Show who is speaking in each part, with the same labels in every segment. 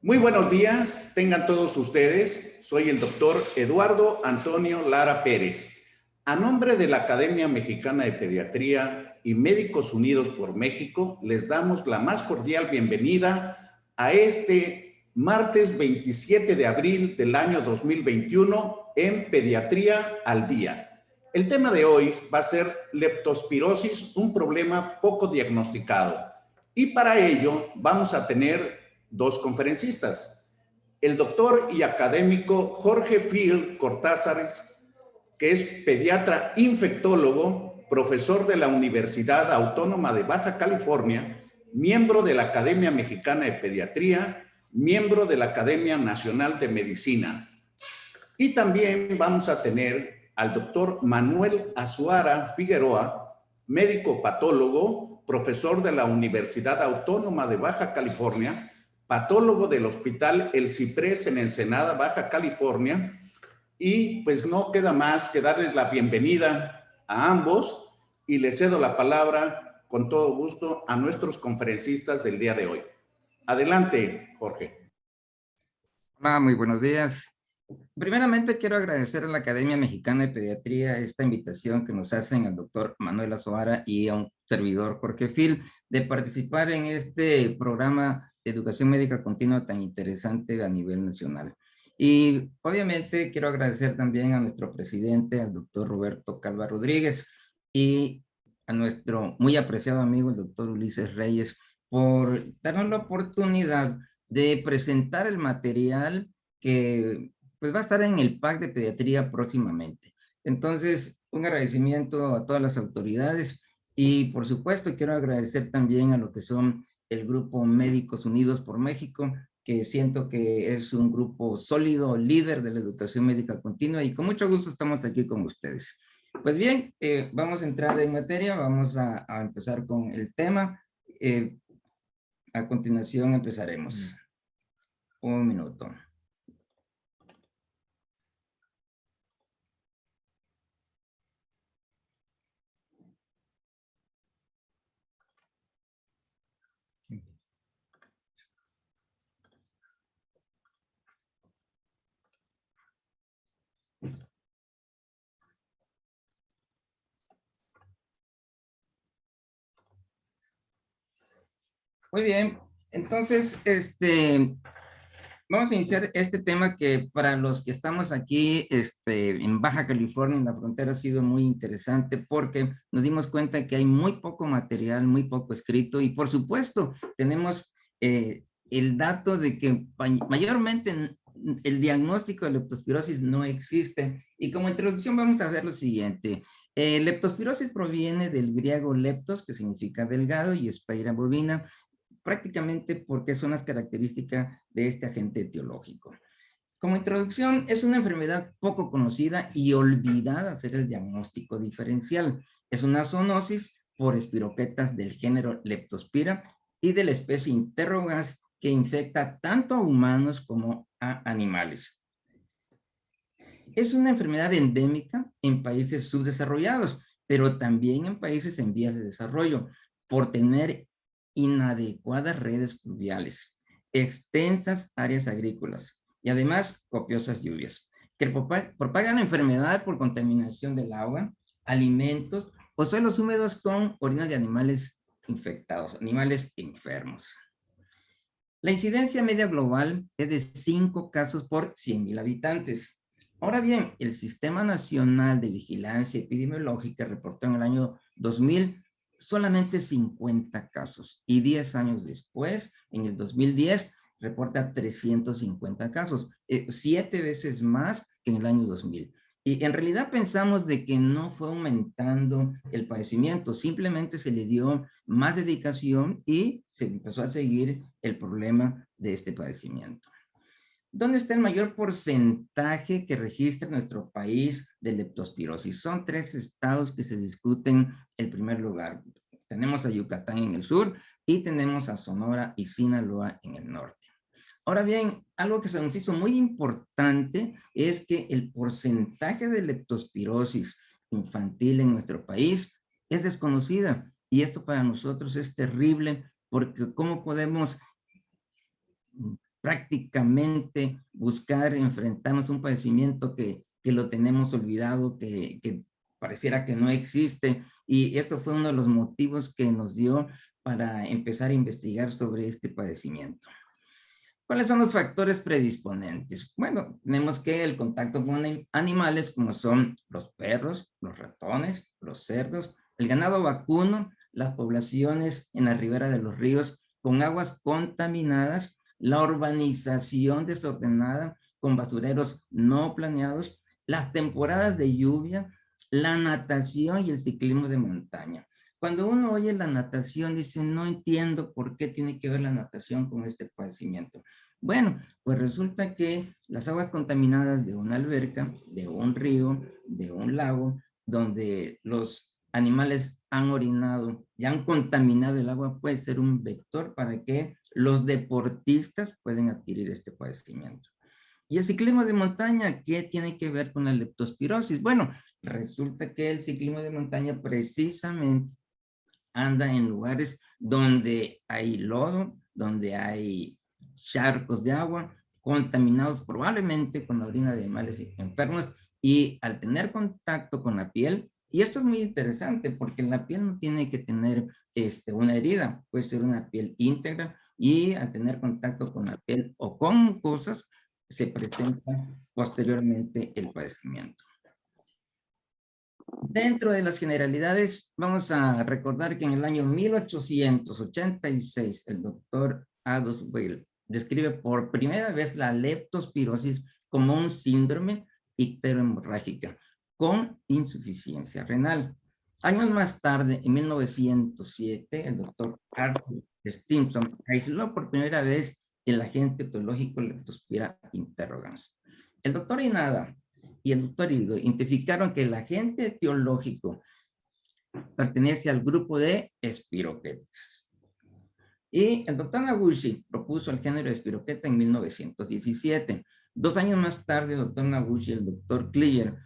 Speaker 1: Muy buenos días, tengan todos ustedes. Soy el doctor Eduardo Antonio Lara Pérez. A nombre de la Academia Mexicana de Pediatría y Médicos Unidos por México, les damos la más cordial bienvenida a este martes 27 de abril del año 2021 en Pediatría al Día. El tema de hoy va a ser leptospirosis, un problema poco diagnosticado. Y para ello vamos a tener dos conferencistas. El doctor y académico Jorge Phil Cortázares, que es pediatra infectólogo, profesor de la Universidad Autónoma de Baja California, miembro de la Academia Mexicana de Pediatría, miembro de la Academia Nacional de Medicina. Y también vamos a tener al doctor Manuel Azuara Figueroa, médico patólogo, profesor de la Universidad Autónoma de Baja California, patólogo del Hospital El Ciprés en Ensenada, Baja California. Y pues no queda más que darles la bienvenida a ambos y les cedo la palabra con todo gusto a nuestros conferencistas del día de hoy. Adelante, Jorge.
Speaker 2: Hola, muy buenos días. Primeramente quiero agradecer a la Academia Mexicana de Pediatría esta invitación que nos hacen al doctor Manuel Azuara y a un servidor Jorge Phil de participar en este programa de educación médica continua tan interesante a nivel nacional. Y obviamente quiero agradecer también a nuestro presidente, al doctor Roberto Calva Rodríguez, y a nuestro muy apreciado amigo, el doctor Ulises Reyes, por darnos la oportunidad de presentar el material que pues va a estar en el PAC de pediatría próximamente. Entonces, un agradecimiento a todas las autoridades y por supuesto quiero agradecer también a lo que son el grupo Médicos Unidos por México, que siento que es un grupo sólido, líder de la educación médica continua y con mucho gusto estamos aquí con ustedes. Pues bien, vamos a entrar en materia, vamos a empezar con el tema. A continuación empezaremos. Un minuto. Muy bien, entonces, vamos a iniciar este tema que para los que estamos aquí en Baja California, en la frontera, ha sido muy interesante porque nos dimos cuenta que hay muy poco material, muy poco escrito y por supuesto tenemos el dato de que mayormente el diagnóstico de leptospirosis no existe. Y como introducción vamos a ver lo siguiente. Leptospirosis proviene del griego leptos, que significa delgado, y espira bovina, prácticamente porque son las características de este agente etiológico. Como introducción, es una enfermedad poco conocida y olvidada hacer el diagnóstico diferencial. Es una zoonosis por espiroquetas del género Leptospira y de la especie interrogans que infecta tanto a humanos como a animales. Es una enfermedad endémica en países subdesarrollados, pero también en países en vías de desarrollo, por tener inadecuadas redes pluviales, extensas áreas agrícolas y además copiosas lluvias, que propagan la enfermedad por contaminación del agua, alimentos o suelos húmedos con orina de animales infectados, animales enfermos. La incidencia media global es de 5 casos por 100,000 habitantes. Ahora bien, el Sistema Nacional de Vigilancia Epidemiológica reportó en el año 2000 solamente 50 casos y 10 años después, en el 2010, reporta 350 casos, 7 veces más que en el año 2000. Y en realidad pensamos de que no fue aumentando el padecimiento, simplemente se le dio más dedicación y se empezó a seguir el problema de este padecimiento. ¿Dónde está el mayor porcentaje que registra nuestro país de leptospirosis? Son 3 estados que se discuten el primer lugar. Tenemos a Yucatán en el sur y tenemos a Sonora y Sinaloa en el norte. Ahora bien, algo que se nos hizo muy importante es que el porcentaje de leptospirosis infantil en nuestro país es desconocida y esto para nosotros es terrible porque ¿cómo podemos prácticamente buscar enfrentarnos a un padecimiento que lo tenemos olvidado, que pareciera que no existe. Y esto fue uno de los motivos que nos dio para empezar a investigar sobre este padecimiento. ¿Cuáles son los factores predisponentes? Bueno, tenemos que el contacto con animales como son los perros, los ratones, los cerdos, el ganado vacuno, las poblaciones en la ribera de los ríos con aguas contaminadas, la urbanización desordenada con basureros no planeados, las temporadas de lluvia, la natación y el ciclismo de montaña. Cuando uno oye la natación, dice, no entiendo por qué tiene que ver la natación con este padecimiento. Bueno, pues resulta que las aguas contaminadas de una alberca, de un río, de un lago, donde los animales han orinado y han contaminado el agua, puede ser un vector para que los deportistas puedan adquirir este padecimiento. Y el ciclismo de montaña, ¿qué tiene que ver con la leptospirosis? Bueno, resulta que el ciclismo de montaña precisamente anda en lugares donde hay lodo, donde hay charcos de agua, contaminados probablemente con la orina de animales enfermos, y al tener contacto con la piel, y esto es muy interesante porque la piel no tiene que tener una herida, puede ser una piel íntegra, y al tener contacto con la piel o con mucosas, se presenta posteriormente el padecimiento. Dentro de las generalidades, vamos a recordar que en el año 1886, el doctor Adolf Weil describe por primera vez la leptospirosis como un síndrome icterohemorrágica con insuficiencia renal. Años más tarde, en 1907, el doctor Arthur Stimson aisló por primera vez el agente etiológico Leptospira interrogans. El doctor Inada y el doctor Hidalgo identificaron que el agente etiológico pertenece al grupo de espiroquetas. Y el doctor Naguchi propuso el género de espiroqueta en 1917. 2 años más tarde, el doctor Naguchi y el doctor Klier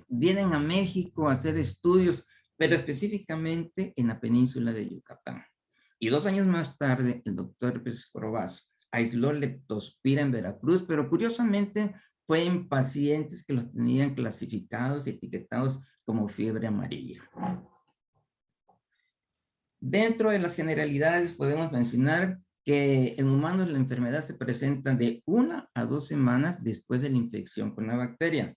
Speaker 2: vienen a México a hacer estudios, pero específicamente en la península de Yucatán. Y 2 años más tarde, el doctor Pescorovas aisló leptospira en Veracruz, pero curiosamente fue en pacientes que los tenían clasificados y etiquetados como fiebre amarilla. Dentro de las generalidades podemos mencionar que en humanos la enfermedad se presenta de 1 a 2 semanas después de la infección con la bacteria.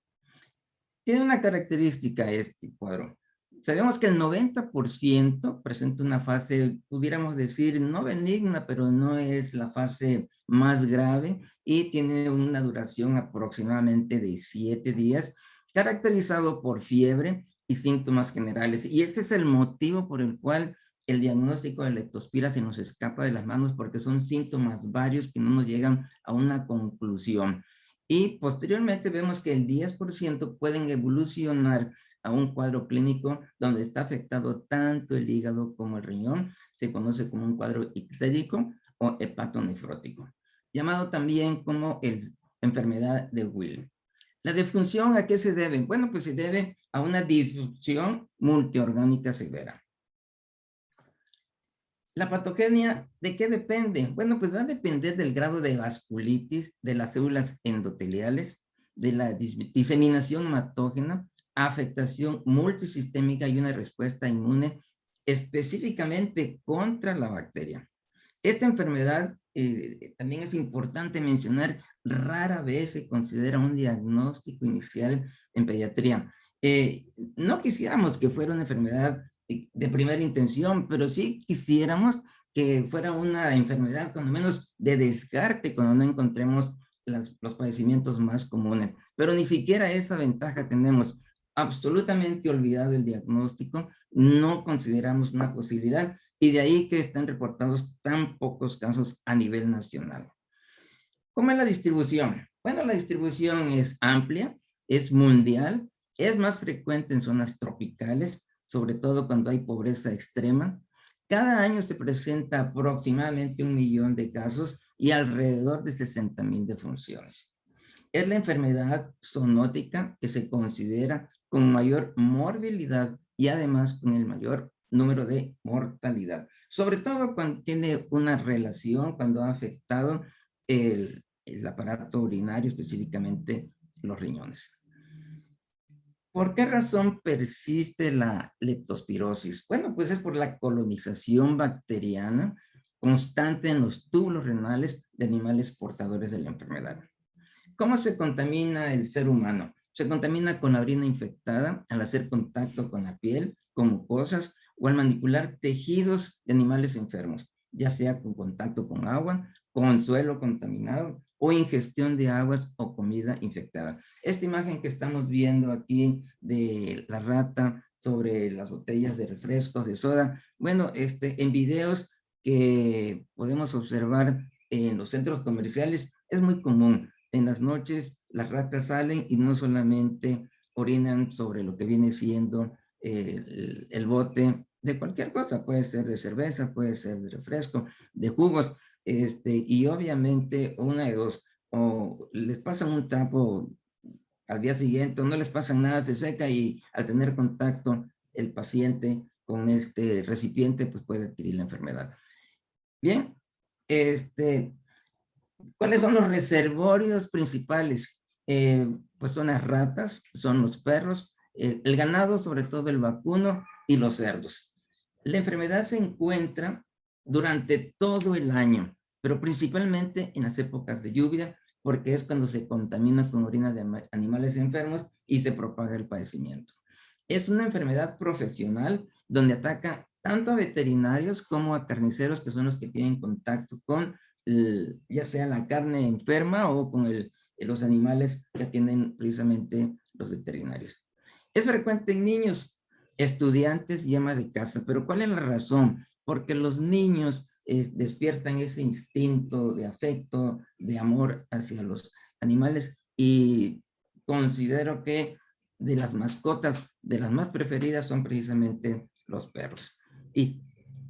Speaker 2: Tiene una característica este cuadro. Sabemos que el 90% presenta una fase, pudiéramos decir, no benigna, pero no es la fase más grave, y tiene una duración aproximadamente de 7 días, caracterizado por fiebre y síntomas generales. Y este es el motivo por el cual el diagnóstico de leptospira se nos escapa de las manos, porque son síntomas varios que no nos llegan a una conclusión. Y posteriormente vemos que el 10% pueden evolucionar a un cuadro clínico donde está afectado tanto el hígado como el riñón. Se conoce como un cuadro ictérico o hepatonefrótico, llamado también como enfermedad de Will. ¿La disfunción a qué se debe? Bueno, pues se debe a una disfunción multiorgánica severa. La patogenia, ¿de qué depende? Bueno, pues va a depender del grado de vasculitis, de las células endoteliales, de la diseminación hematógena, afectación multisistémica y una respuesta inmune específicamente contra la bacteria. Esta enfermedad, también es importante mencionar, rara vez se considera un diagnóstico inicial en pediatría. No quisiéramos que fuera una enfermedad de primera intención, pero sí quisiéramos que fuera una enfermedad, cuando menos, de descarte cuando no encontremos los padecimientos más comunes. Pero ni siquiera esa ventaja tenemos. Absolutamente olvidado el diagnóstico, no consideramos una posibilidad, y de ahí que están reportados tan pocos casos a nivel nacional. ¿Cómo es la distribución? Bueno, la distribución es amplia, es mundial, es más frecuente en zonas tropicales, sobre todo cuando hay pobreza extrema. Cada año se presenta aproximadamente 1 millón de casos y alrededor de 60,000 defunciones. Es la enfermedad zoonótica que se considera con mayor morbilidad y además con el mayor número de mortalidad, sobre todo cuando tiene una relación, cuando ha afectado el aparato urinario, específicamente los riñones. ¿Por qué razón persiste la leptospirosis? Bueno, pues es por la colonización bacteriana constante en los túbulos renales de animales portadores de la enfermedad. ¿Cómo se contamina el ser humano? Se contamina con la orina infectada al hacer contacto con la piel, con mucosas o al manipular tejidos de animales enfermos, ya sea con contacto con agua, con suelo contaminado o ingestión de aguas o comida infectada. Esta imagen que estamos viendo aquí de la rata sobre las botellas de refrescos, de soda, bueno, en videos que podemos observar en los centros comerciales, es muy común. En las noches las ratas salen y no solamente orinan sobre lo que viene siendo el bote de cualquier cosa, puede ser de cerveza, puede ser de refresco, de jugos, y obviamente una de dos, o les pasan un trapo al día siguiente, o no les pasa nada, se seca y al tener contacto el paciente con este recipiente, pues puede adquirir la enfermedad. Bien, ¿cuáles son los reservorios principales? Pues son las ratas, son los perros, el ganado, sobre todo el vacuno y los cerdos. La enfermedad se encuentra durante todo el año, pero principalmente en las épocas de lluvia, porque es cuando se contamina con orina de animales enfermos y se propaga el padecimiento. Es una enfermedad profesional donde ataca tanto a veterinarios como a carniceros, que son los que tienen contacto con ya sea la carne enferma o con los animales que atienden precisamente los veterinarios. Es frecuente en niños, estudiantes y amas de casa, pero ¿cuál es la razón? Porque los niños despiertan ese instinto de afecto, de amor hacia los animales, y considero que de las mascotas, de las más preferidas son precisamente los perros. Y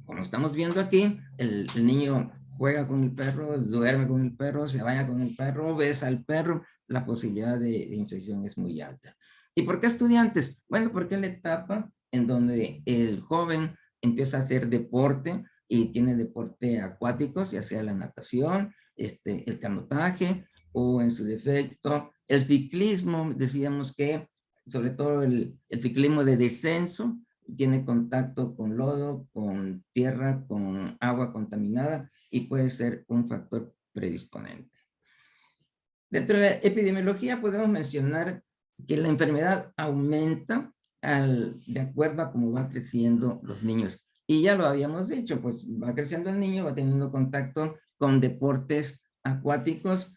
Speaker 2: como estamos viendo aquí, el niño juega con el perro, duerme con el perro, se baña con el perro, besa al perro, la posibilidad de infección es muy alta. ¿Y por qué estudiantes? Bueno, porque es la etapa en donde el joven empieza a hacer deporte y tiene deporte acuáticos, ya sea la natación, el canotaje o en su defecto el ciclismo. Decíamos que sobre todo el ciclismo de descenso tiene contacto con lodo, con tierra, con agua contaminada y puede ser un factor predisponente. Dentro de la epidemiología podemos mencionar que la enfermedad aumenta de acuerdo a cómo va creciendo los niños. Y ya lo habíamos dicho, pues va creciendo el niño, va teniendo contacto con deportes acuáticos,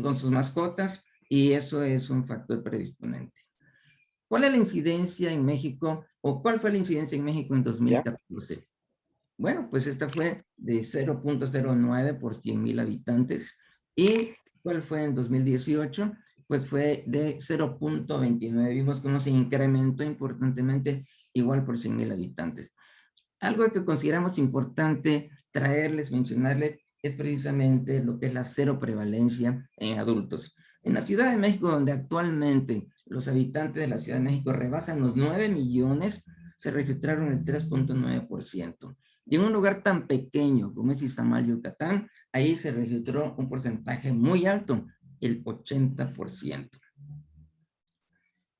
Speaker 2: con sus mascotas, y eso es un factor predisponente. ¿Cuál es la incidencia en México o cuál fue la incidencia en México en 2014? Bueno, pues esta fue de 0.09 por 100,000 habitantes. ¿Y cuál fue en 2018? Pues fue de 0.29. Vimos cómo se incrementó importantemente, igual por 100,000 habitantes. Algo que consideramos importante traerles, mencionarles, es precisamente lo que es la cero prevalencia en adultos. En la Ciudad de México, donde actualmente los habitantes de la Ciudad de México rebasan los 9 millones, se registraron el 3.9%. Y en un lugar tan pequeño como es Izamal, Yucatán, ahí se registró un porcentaje muy alto, el 80%.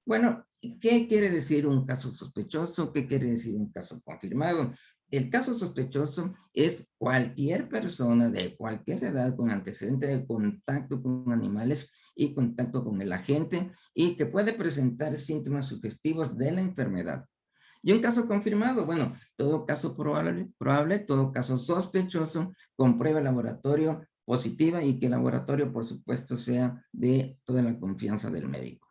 Speaker 2: Bueno, ¿qué quiere decir un caso sospechoso? ¿Qué quiere decir un caso confirmado? El caso sospechoso es cualquier persona de cualquier edad con antecedente de contacto con animales y contacto con el agente y que puede presentar síntomas sugestivos de la enfermedad. Y un caso confirmado, bueno, todo caso probable, todo caso sospechoso, con prueba de laboratorio positiva y que el laboratorio, por supuesto, sea de toda la confianza del médico.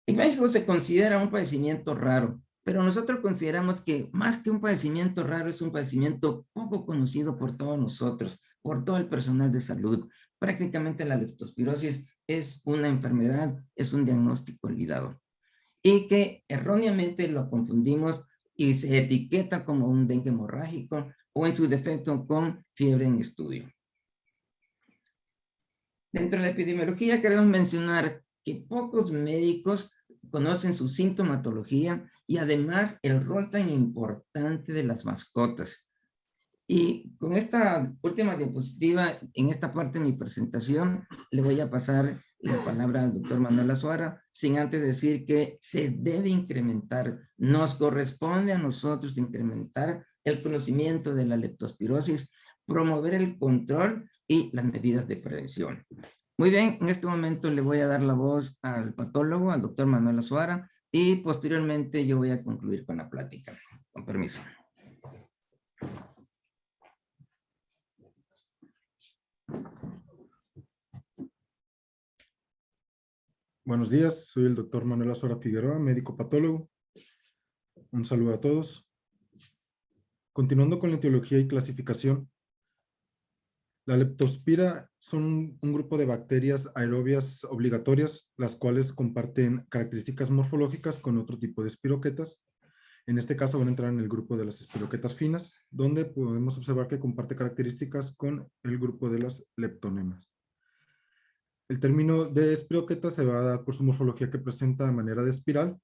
Speaker 2: En México se considera un padecimiento raro, pero nosotros consideramos que más que un padecimiento raro es un padecimiento poco conocido por todos nosotros, por todo el personal de salud. Prácticamente la leptospirosis es una enfermedad, es un diagnóstico olvidado y que erróneamente lo confundimos y se etiqueta como un dengue hemorrágico o en su defecto con fiebre en estudio. Dentro de la epidemiología queremos mencionar que pocos médicos conocen su sintomatología y además el rol tan importante de las mascotas. Y con esta última diapositiva, en esta parte de mi presentación, le voy a pasar la palabra al doctor Manuel Azuara, sin antes decir que se debe incrementar, nos corresponde a nosotros incrementar el conocimiento de la leptospirosis, promover el control y las medidas de prevención. Muy bien, en este momento le voy a dar la voz al patólogo, al doctor Manuel Azuara, y posteriormente yo voy a concluir con la plática. Con permiso.
Speaker 3: Buenos días, soy el doctor Manuel Azuara Figueroa, médico patólogo. Un saludo a todos. Continuando con la etiología y clasificación, la leptospira son un grupo de bacterias aerobias obligatorias, las cuales comparten características morfológicas con otro tipo de espiroquetas. En este caso van a entrar en el grupo de las espiroquetas finas, donde podemos observar que comparte características con el grupo de las leptonemas. El término de espiroqueta se va a dar por su morfología que presenta de manera de espiral,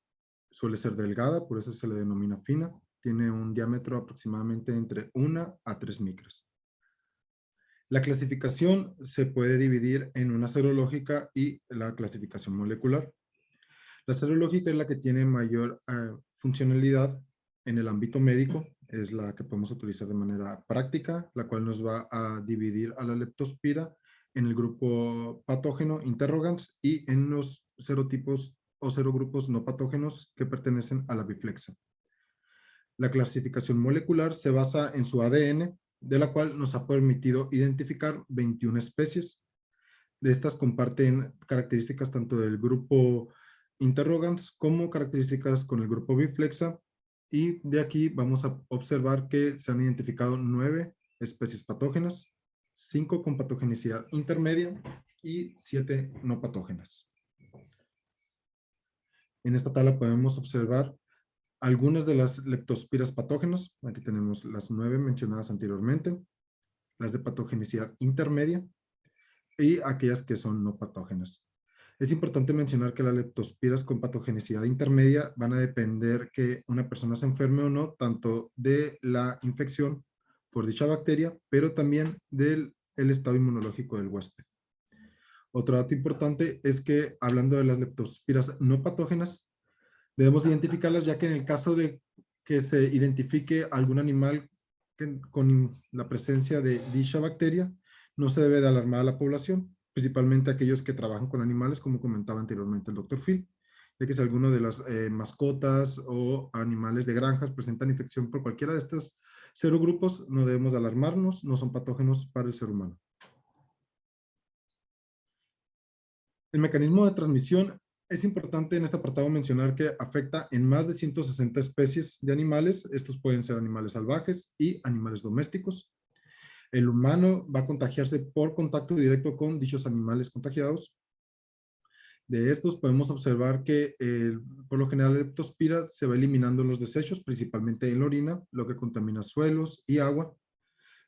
Speaker 3: suele ser delgada, por eso se le denomina fina, tiene un diámetro aproximadamente entre 1 a 3 micras. La clasificación se puede dividir en una serológica y la clasificación molecular. La serológica es la que tiene mayor funcionalidad en el ámbito médico, es la que podemos utilizar de manera práctica, la cual nos va a dividir a la leptospira en el grupo patógeno interrogans y en los serotipos o serogrupos no patógenos que pertenecen a la biflexa. La clasificación molecular se basa en su ADN, de la cual nos ha permitido identificar 21 especies. De estas comparten características tanto del grupo interrogans como características con el grupo biflexa, y de aquí vamos a observar que se han identificado 9 especies patógenas, 5 con patogenicidad intermedia y 7 no patógenas. En esta tabla podemos observar algunas de las leptospiras patógenas. Aquí tenemos las 9 mencionadas anteriormente, las de patogenicidad intermedia y aquellas que son no patógenas. Es importante mencionar que las leptospiras con patogenicidad intermedia van a depender que una persona se enferme o no, tanto de la infección por dicha bacteria, pero también del estado inmunológico del huésped. Otro dato importante es que, hablando de las leptospiras no patógenas, debemos identificarlas ya que en el caso de que se identifique algún animal con la presencia de dicha bacteria, no se debe de alarmar a la población, principalmente aquellos que trabajan con animales, como comentaba anteriormente el doctor Phil, ya que si alguno de las mascotas o animales de granjas presentan infección por cualquiera de estos serogrupos, no debemos de alarmarnos, no son patógenos para el ser humano. El mecanismo de transmisión es importante en este apartado mencionar que afecta en más de 160 especies de animales. Estos pueden ser animales salvajes y animales domésticos. El humano va a contagiarse por contacto directo con dichos animales contagiados. De estos podemos observar que por lo general la leptospira se va eliminando en los desechos, principalmente en la orina, lo que contamina suelos y agua.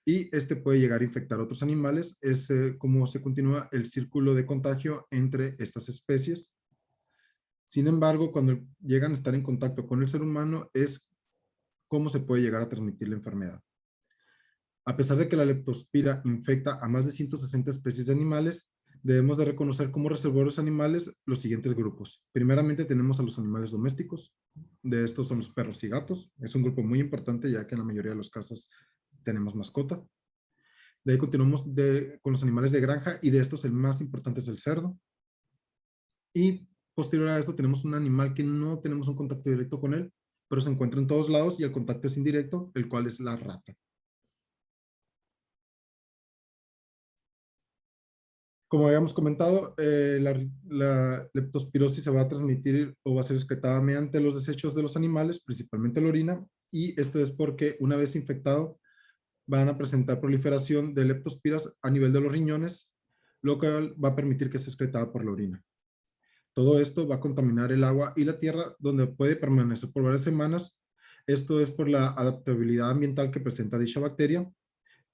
Speaker 3: Y este puede llegar a infectar a otros animales. Es como se continúa el círculo de contagio entre estas especies. Sin embargo, cuando llegan a estar en contacto con el ser humano es cómo se puede llegar a transmitir la enfermedad. A pesar de que la leptospira infecta a más de 160 especies de animales, debemos de reconocer como reservorios animales los siguientes grupos. Primeramente tenemos a los animales domésticos. De estos son los perros y gatos. Es un grupo muy importante ya que en la mayoría de los casos tenemos mascota. De ahí continuamos con los animales de granja y de estos el más importante es el cerdo. Y posterior a esto tenemos un animal que no tenemos un contacto directo con él, pero se encuentra en todos lados y el contacto es indirecto, el cual es la rata. Como habíamos comentado, la leptospirosis se va a transmitir o va a ser excretada mediante los desechos de los animales, principalmente la orina, y esto es porque una vez infectado van a presentar proliferación de leptospiras a nivel de los riñones, lo que va a permitir que sea excretada por la orina. Todo esto va a contaminar el agua y la tierra, donde puede permanecer por varias semanas. Esto es por la adaptabilidad ambiental que presenta dicha bacteria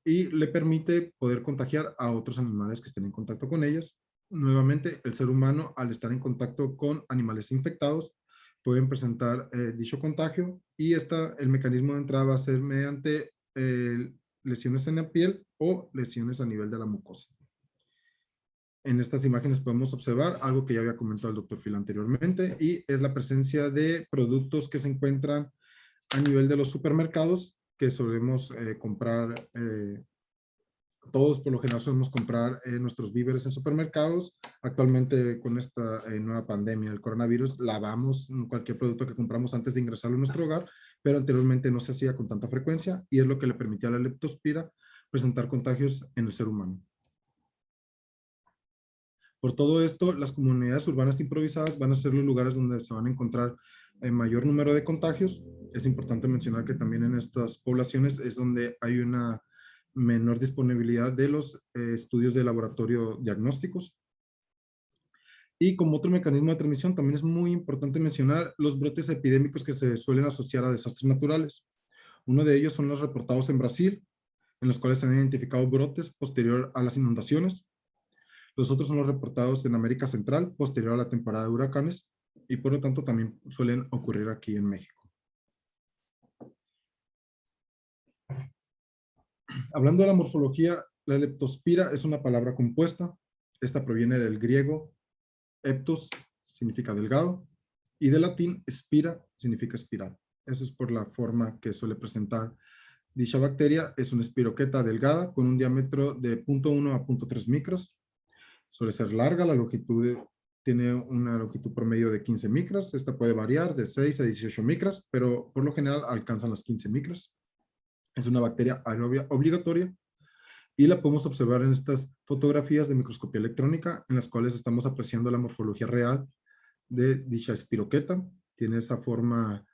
Speaker 3: y le permite poder contagiar a otros animales que estén en contacto con ellas. Nuevamente, el ser humano, al estar en contacto con animales infectados, pueden presentar dicho contagio y el mecanismo de entrada va a ser mediante lesiones en la piel o lesiones a nivel de la mucosa. En estas imágenes podemos observar algo que ya había comentado el doctor Phil anteriormente, y es la presencia de productos que se encuentran a nivel de los supermercados, que solemos comprar, todos por lo general solemos comprar nuestros víveres en supermercados. Actualmente con esta nueva pandemia del coronavirus, lavamos cualquier producto que compramos antes de ingresarlo a nuestro hogar, pero anteriormente no se hacía con tanta frecuencia, y es lo que le permitía a la leptospira presentar contagios en el ser humano. Por todo esto, las comunidades urbanas improvisadas van a ser los lugares donde se van a encontrar el mayor número de contagios. Es importante mencionar que también en estas poblaciones es donde hay una menor disponibilidad de los estudios de laboratorio diagnósticos. Y como otro mecanismo de transmisión, también es muy importante mencionar los brotes epidémicos que se suelen asociar a desastres naturales. Uno de ellos son los reportados en Brasil, en los cuales se han identificado brotes posterior a las inundaciones. Los otros son los reportados en América Central, posterior a la temporada de huracanes, y por lo tanto también suelen ocurrir aquí en México. Hablando de la morfología, la leptospira es una palabra compuesta. Esta proviene del griego eptos, significa delgado, y del latín spira, significa espiral. Eso es por la forma que suele presentar dicha bacteria. Es una espiroqueta delgada con un diámetro de 0.1 a 0.3 micros. Suele ser larga, tiene una longitud promedio de 15 micras. Esta puede variar de 6 a 18 micras, pero por lo general alcanzan las 15 micras. Es una bacteria aerobia obligatoria y la podemos observar en estas fotografías de microscopía electrónica, en las cuales estamos apreciando la morfología real de dicha espiroqueta. Tiene esa forma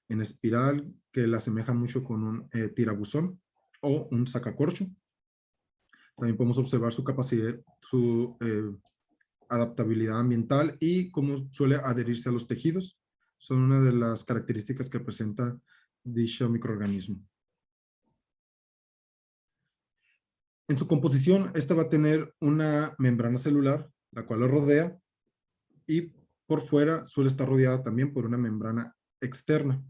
Speaker 3: en espiral que la asemeja mucho con un tirabuzón o un sacacorcho. También podemos observar su capacidad, su adaptabilidad ambiental y cómo suele adherirse a los tejidos. Son una de las características que presenta dicho microorganismo. En su composición, esta va a tener una membrana celular, la cual lo rodea, y por fuera suele estar rodeada también por una membrana externa.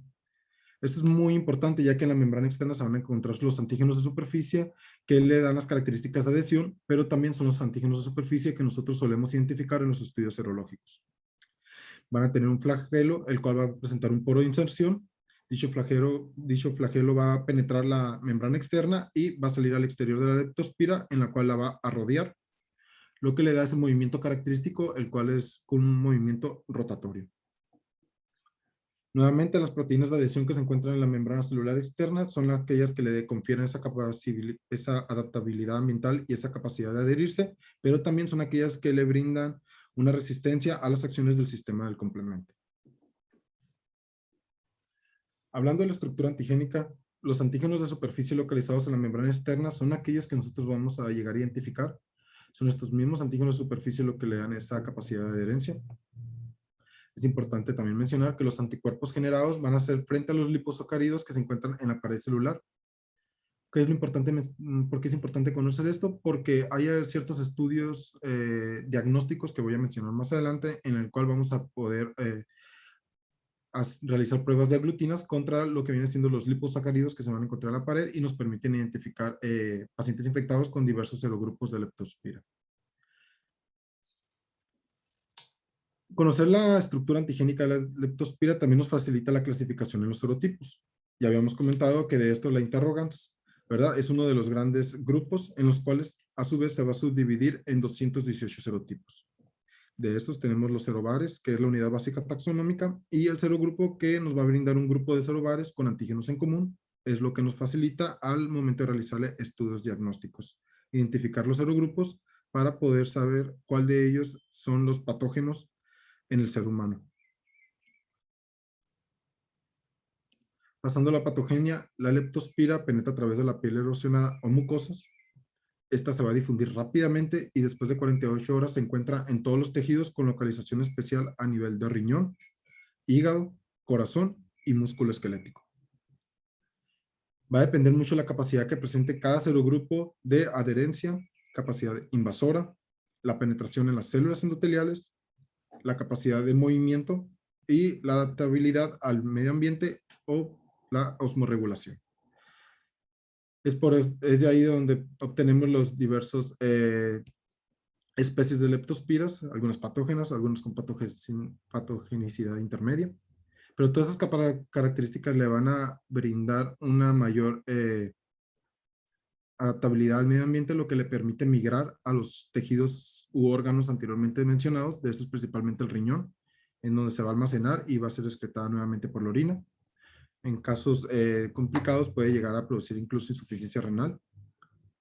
Speaker 3: Esto es muy importante, ya que en la membrana externa se van a encontrar los antígenos de superficie que le dan las características de adhesión, pero también son los antígenos de superficie que nosotros solemos identificar en los estudios serológicos. Van a tener un flagelo, el cual va a presentar un poro de inserción. Dicho flagelo va a penetrar la membrana externa y va a salir al exterior de la leptospira, en la cual la va a rodear, lo que le da ese movimiento característico, el cual es con un movimiento rotatorio. Nuevamente, las proteínas de adhesión que se encuentran en la membrana celular externa son aquellas que le confieren esa adaptabilidad ambiental y esa capacidad de adherirse, pero también son aquellas que le brindan una resistencia a las acciones del sistema del complemento. Hablando de la estructura antigénica, los antígenos de superficie localizados en la membrana externa son aquellos que nosotros vamos a llegar a identificar. Son estos mismos antígenos de superficie lo que le dan esa capacidad de adherencia. Es importante también mencionar que los anticuerpos generados van a ser frente a los liposacáridos que se encuentran en la pared celular. ¿Qué es lo importante? ¿Por qué es importante conocer esto? Porque hay ciertos estudios diagnósticos que voy a mencionar más adelante, en el cual vamos a poder realizar pruebas de aglutinas contra lo que vienen siendo los liposacáridos que se van a encontrar en la pared y nos permiten identificar pacientes infectados con diversos serogrupos de leptospira. Conocer la estructura antigénica de la leptospira también nos facilita la clasificación en los serotipos. Ya habíamos comentado que de esto la interrogans, ¿verdad? Es uno de los grandes grupos en los cuales a su vez se va a subdividir en 218 serotipos. De estos tenemos los serobares, que es la unidad básica taxonómica, y el serogrupo que nos va a brindar un grupo de serobares con antígenos en común. Es lo que nos facilita al momento de realizarle estudios diagnósticos. Identificar los serogrupos para poder saber cuál de ellos son los patógenos en el ser humano. Pasando a la patogenia, la leptospira penetra a través de la piel erosionada o mucosas. Esta se va a difundir rápidamente y después de 48 horas se encuentra en todos los tejidos con localización especial a nivel de riñón, hígado, corazón y músculo esquelético. Va a depender mucho de la capacidad que presente cada serogrupo de adherencia, capacidad invasora, la penetración en las células endoteliales, la capacidad de movimiento y la adaptabilidad al medio ambiente o la osmorregulación. Es de ahí donde obtenemos los diversos especies de leptospiras, algunas patógenas, algunas con patogenicidad intermedia. Pero todas esas características le van a brindar una mayor adaptabilidad al medio ambiente, lo que le permite migrar a los tejidos u órganos anteriormente mencionados, de estos principalmente el riñón, en donde se va a almacenar y va a ser excretada nuevamente por la orina. En casos complicados puede llegar a producir incluso insuficiencia renal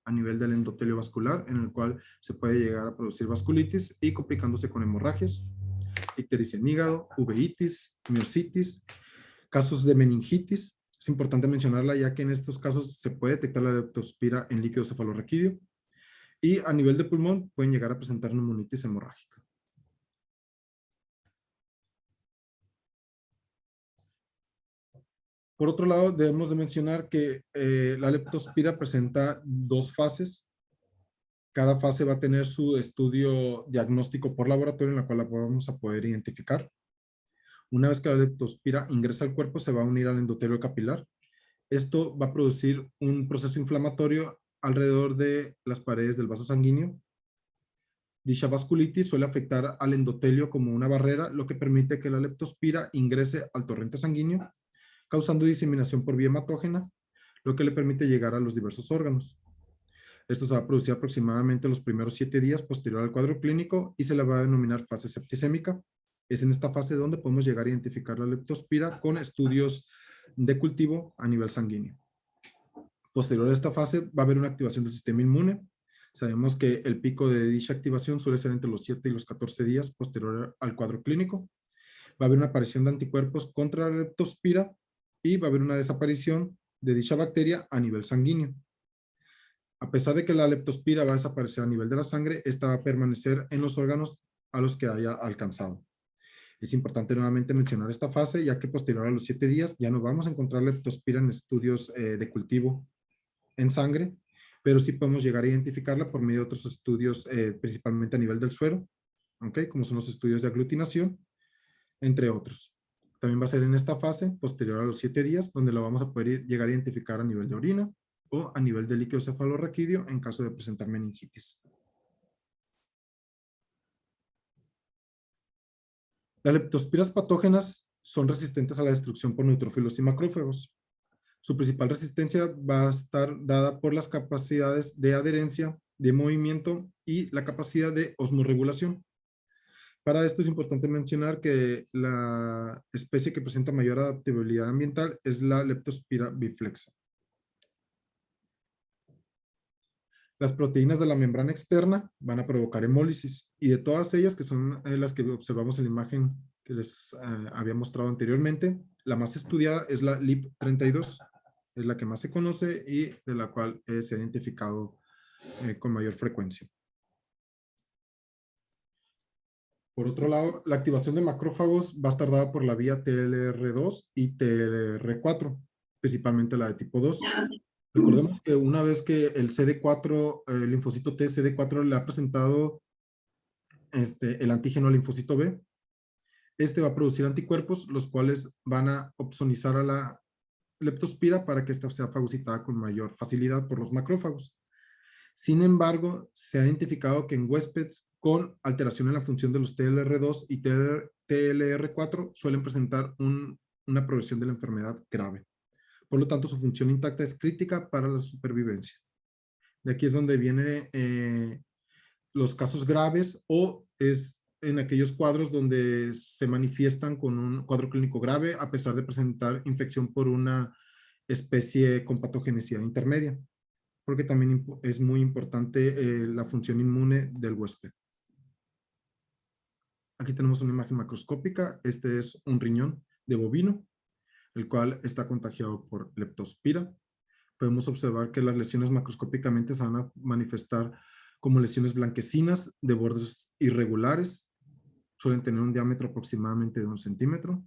Speaker 3: a nivel del endotelio vascular, en el cual se puede llegar a producir vasculitis y complicándose con hemorragias, ictericia en hígado, uveitis, miositis, casos de meningitis. Es importante mencionarla ya que en estos casos se puede detectar la leptospira en líquido cefalorraquídeo y a nivel de pulmón pueden llegar a presentar neumonitis hemorrágica. Por otro lado, debemos de mencionar que la leptospira presenta dos fases. Cada fase va a tener su estudio diagnóstico por laboratorio en la cual la vamos a poder identificar. Una vez que la leptospira ingresa al cuerpo, se va a unir al endotelio capilar. Esto va a producir un proceso inflamatorio alrededor de las paredes del vaso sanguíneo. Dicha vasculitis suele afectar al endotelio como una barrera, lo que permite que la leptospira ingrese al torrente sanguíneo, causando diseminación por vía hematógena, lo que le permite llegar a los diversos órganos. Esto se va a producir aproximadamente los primeros 7 días posterior al cuadro clínico y se le va a denominar fase septicémica. Es en esta fase donde podemos llegar a identificar la leptospira con estudios de cultivo a nivel sanguíneo. Posterior a esta fase va a haber una activación del sistema inmune. Sabemos que el pico de dicha activación suele ser entre los 7 y los 14 días posterior al cuadro clínico. Va a haber una aparición de anticuerpos contra la leptospira y va a haber una desaparición de dicha bacteria a nivel sanguíneo. A pesar de que la leptospira va a desaparecer a nivel de la sangre, esta va a permanecer en los órganos a los que haya alcanzado. Es importante nuevamente mencionar esta fase, ya que posterior a los 7 días ya no vamos a encontrar leptospira en estudios de cultivo en sangre, pero sí podemos llegar a identificarla por medio de otros estudios, principalmente a nivel del suero, ¿okay? Como son los estudios de aglutinación, entre otros. También va a ser en esta fase, posterior a los 7 días, donde lo vamos a poder llegar a identificar a nivel de orina o a nivel de líquido cefalorraquídeo en caso de presentar meningitis. Las leptospiras patógenas son resistentes a la destrucción por neutrófilos y macrófagos. Su principal resistencia va a estar dada por las capacidades de adherencia, de movimiento y la capacidad de osmorregulación. Para esto es importante mencionar que la especie que presenta mayor adaptabilidad ambiental es la Leptospira biflexa. Las proteínas de la membrana externa van a provocar hemólisis y de todas ellas, que son las que observamos en la imagen que les había mostrado anteriormente, la más estudiada es la LIP32, es la que más se conoce y de la cual se ha identificado con mayor frecuencia. Por otro lado, la activación de macrófagos va a estar dada por la vía TLR2 y TLR4, principalmente la de tipo 2. Recordemos que una vez que el CD4, el linfocito T CD4 le ha presentado el antígeno al linfocito B, este va a producir anticuerpos, los cuales van a opsonizar a la leptospira para que ésta sea fagocitada con mayor facilidad por los macrófagos. Sin embargo, se ha identificado que en huéspedes con alteración en la función de los TLR2 y TLR4 suelen presentar una progresión de la enfermedad grave. Por lo tanto, su función intacta es crítica para la supervivencia. De aquí es donde vienen los casos graves o es en aquellos cuadros donde se manifiestan con un cuadro clínico grave a pesar de presentar infección por una especie con patogenicidad intermedia, porque también es muy importante la función inmune del huésped. Aquí tenemos una imagen macroscópica. Este es un riñón de bovino, el cual está contagiado por leptospira. Podemos observar que las lesiones macroscópicamente se van a manifestar como lesiones blanquecinas de bordes irregulares. Suelen tener un diámetro aproximadamente de 1 centímetro.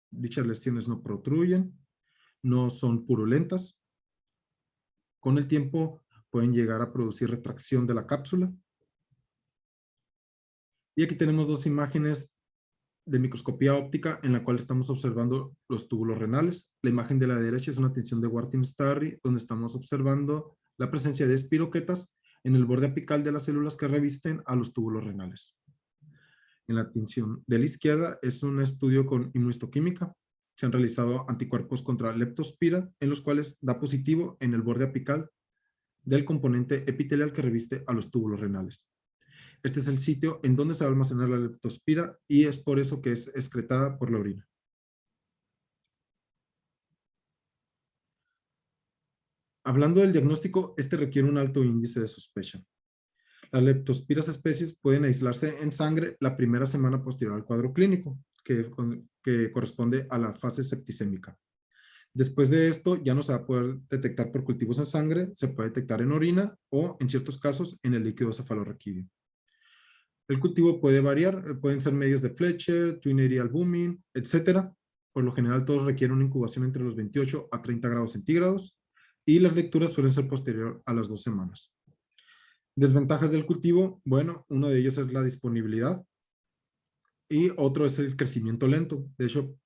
Speaker 3: Dichas lesiones no protruyen, no son purulentas. Con el tiempo pueden llegar a producir retracción de la cápsula. Y aquí tenemos dos imágenes de microscopía óptica en la cual estamos observando los túbulos renales. La imagen de la derecha es una tinción de Wartin-Starry, donde estamos observando la presencia de espiroquetas en el borde apical de las células que revisten a los túbulos renales. En la tinción de la izquierda es un estudio con inmunohistoquímica. Se han realizado anticuerpos contra leptospira, en los cuales da positivo en el borde apical del componente epitelial que reviste a los túbulos renales. Este es el sitio en donde se va a almacenar la leptospira y es por eso que es excretada por la orina. Hablando del diagnóstico, este requiere un alto índice de sospecha. Las leptospiras especies pueden aislarse en sangre la primera semana posterior al cuadro clínico, que corresponde a la fase septicémica. Después de esto, ya no se va a poder detectar por cultivos en sangre, se puede detectar en orina o, en ciertos casos, en el líquido cefalorraquídeo. El cultivo puede variar, pueden ser medios de Fletcher, Twineria albumin, etc. Por lo general, todos requieren una incubación entre los 28 a 30 grados centígrados y las lecturas suelen ser posterior a las 2 semanas. Desventajas del cultivo, bueno, uno de ellos es la disponibilidad y otro es el crecimiento lento. De hecho,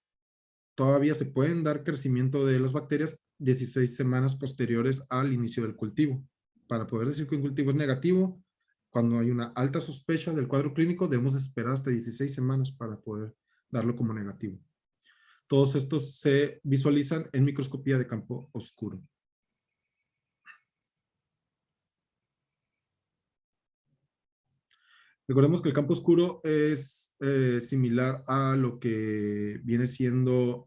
Speaker 3: todavía se pueden dar crecimiento de las bacterias 16 semanas posteriores al inicio del cultivo. Para poder decir que un cultivo es negativo, cuando hay una alta sospecha del cuadro clínico, debemos esperar hasta 16 semanas para poder darlo como negativo. Todos estos se visualizan en microscopía de campo oscuro. Recordemos que el campo oscuro es similar a lo que viene siendo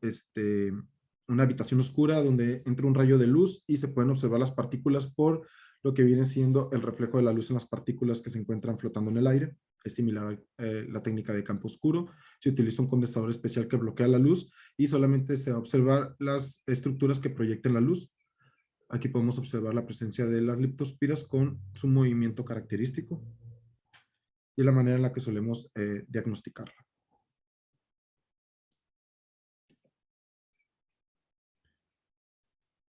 Speaker 3: una habitación oscura donde entra un rayo de luz y se pueden observar las partículas por lo que viene siendo el reflejo de la luz en las partículas que se encuentran flotando en el aire. Es similar a la técnica de campo oscuro. Se utiliza un condensador especial que bloquea la luz y solamente se va a observar las estructuras que proyecten la luz. Aquí podemos observar la presencia de las leptospiras con su movimiento característico y la manera en la que solemos diagnosticarla.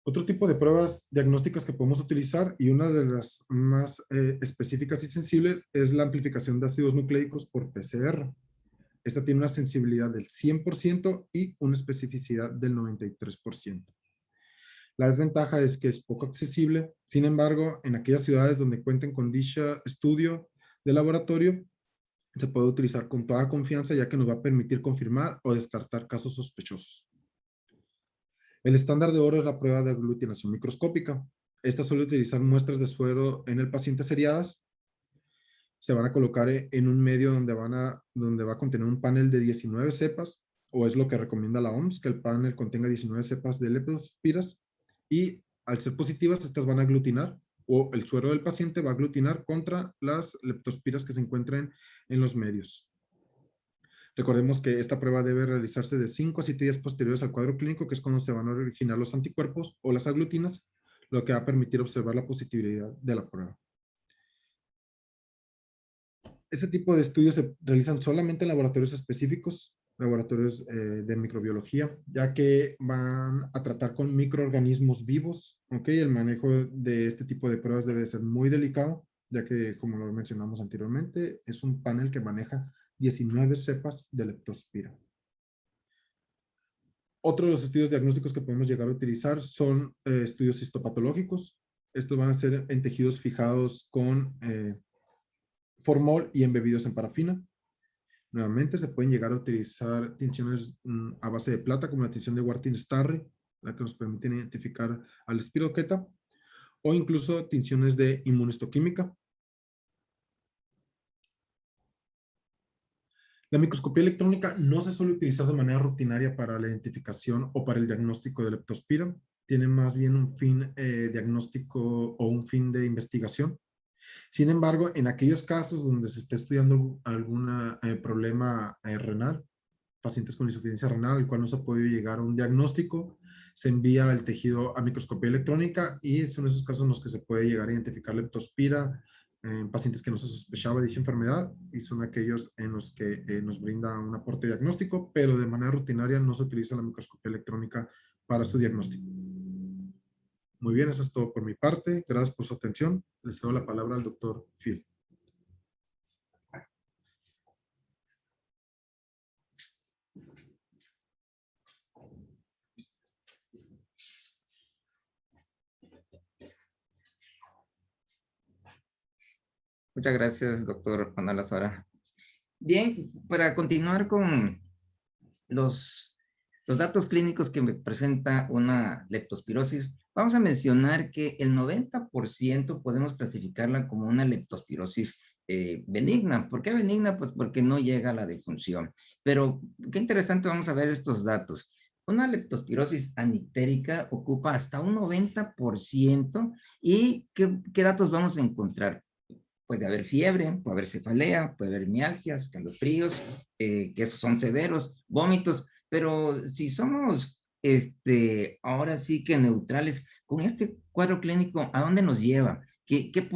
Speaker 3: Otro tipo de pruebas diagnósticas que podemos utilizar y una de las más específicas y sensibles es la amplificación de ácidos nucleicos por PCR. Esta tiene una sensibilidad del 100% y una especificidad del 93%. La desventaja es que es poco accesible. Sin embargo, en aquellas ciudades donde cuenten con dicho estudio de laboratorio, se puede utilizar con toda confianza ya que nos va a permitir confirmar o descartar casos sospechosos. El estándar de oro es la prueba de aglutinación microscópica. Esta suele utilizar muestras de suero en el paciente seriadas. Se van a colocar en un medio donde va a contener un panel de 19 cepas, o es lo que recomienda la OMS, que el panel contenga 19 cepas de leptospiras, y al ser positivas, estas van a aglutinar, o el suero del paciente va a aglutinar contra las leptospiras que se encuentren en los medios. Recordemos que esta prueba debe realizarse de 5 a 7 días posteriores al cuadro clínico, que es cuando se van a originar los anticuerpos o las aglutinas, lo que va a permitir observar la positividad de la prueba. Este tipo de estudios se realizan solamente en laboratorios específicos, laboratorios de microbiología, ya que van a tratar con microorganismos vivos, ¿ok? El manejo de este tipo de pruebas debe ser muy delicado, ya que, como lo mencionamos anteriormente, es un panel que maneja 19 cepas de leptospira. Otro de los estudios diagnósticos que podemos llegar a utilizar son estudios histopatológicos. Estos van a ser en tejidos fijados con formol y embebidos en parafina. Nuevamente se pueden llegar a utilizar tinciones a base de plata, como la tinción de Wartin-Starry, la que nos permite identificar al espiroqueta, o incluso tinciones de inmunohistoquímica. La microscopía electrónica no se suele utilizar de manera rutinaria para la identificación o para el diagnóstico de leptospira. Tiene más bien un fin diagnóstico o un fin de investigación. Sin embargo, en aquellos casos donde se está estudiando algún problema renal, pacientes con insuficiencia renal, el cual no se ha podido llegar a un diagnóstico, se envía el tejido a microscopía electrónica y son esos casos en los que se puede llegar a identificar leptospira en pacientes que no se sospechaba de dicha enfermedad y son aquellos en los que nos brinda un aporte diagnóstico, pero de manera rutinaria no se utiliza la microscopía electrónica para su diagnóstico. Muy bien, eso es todo por mi parte. Gracias por su atención. Les cedo la palabra al doctor Phil.
Speaker 2: Muchas gracias, doctor Manuel Azora. Bien, para continuar con los, los datos clínicos que me presenta una leptospirosis, vamos a mencionar que el 90% podemos clasificarla como una leptospirosis benigna. ¿Por qué benigna? Pues porque no llega a la defunción. Pero qué interesante, vamos a ver estos datos. Una leptospirosis anictérica ocupa hasta un 90%. ¿Y qué datos vamos a encontrar? Puede haber fiebre, puede haber cefalea, puede haber mialgias, calofríos, que son severos, vómitos, pero si somos ahora sí que neutrales, con este cuadro clínico, ¿a dónde nos lleva? ¿Qué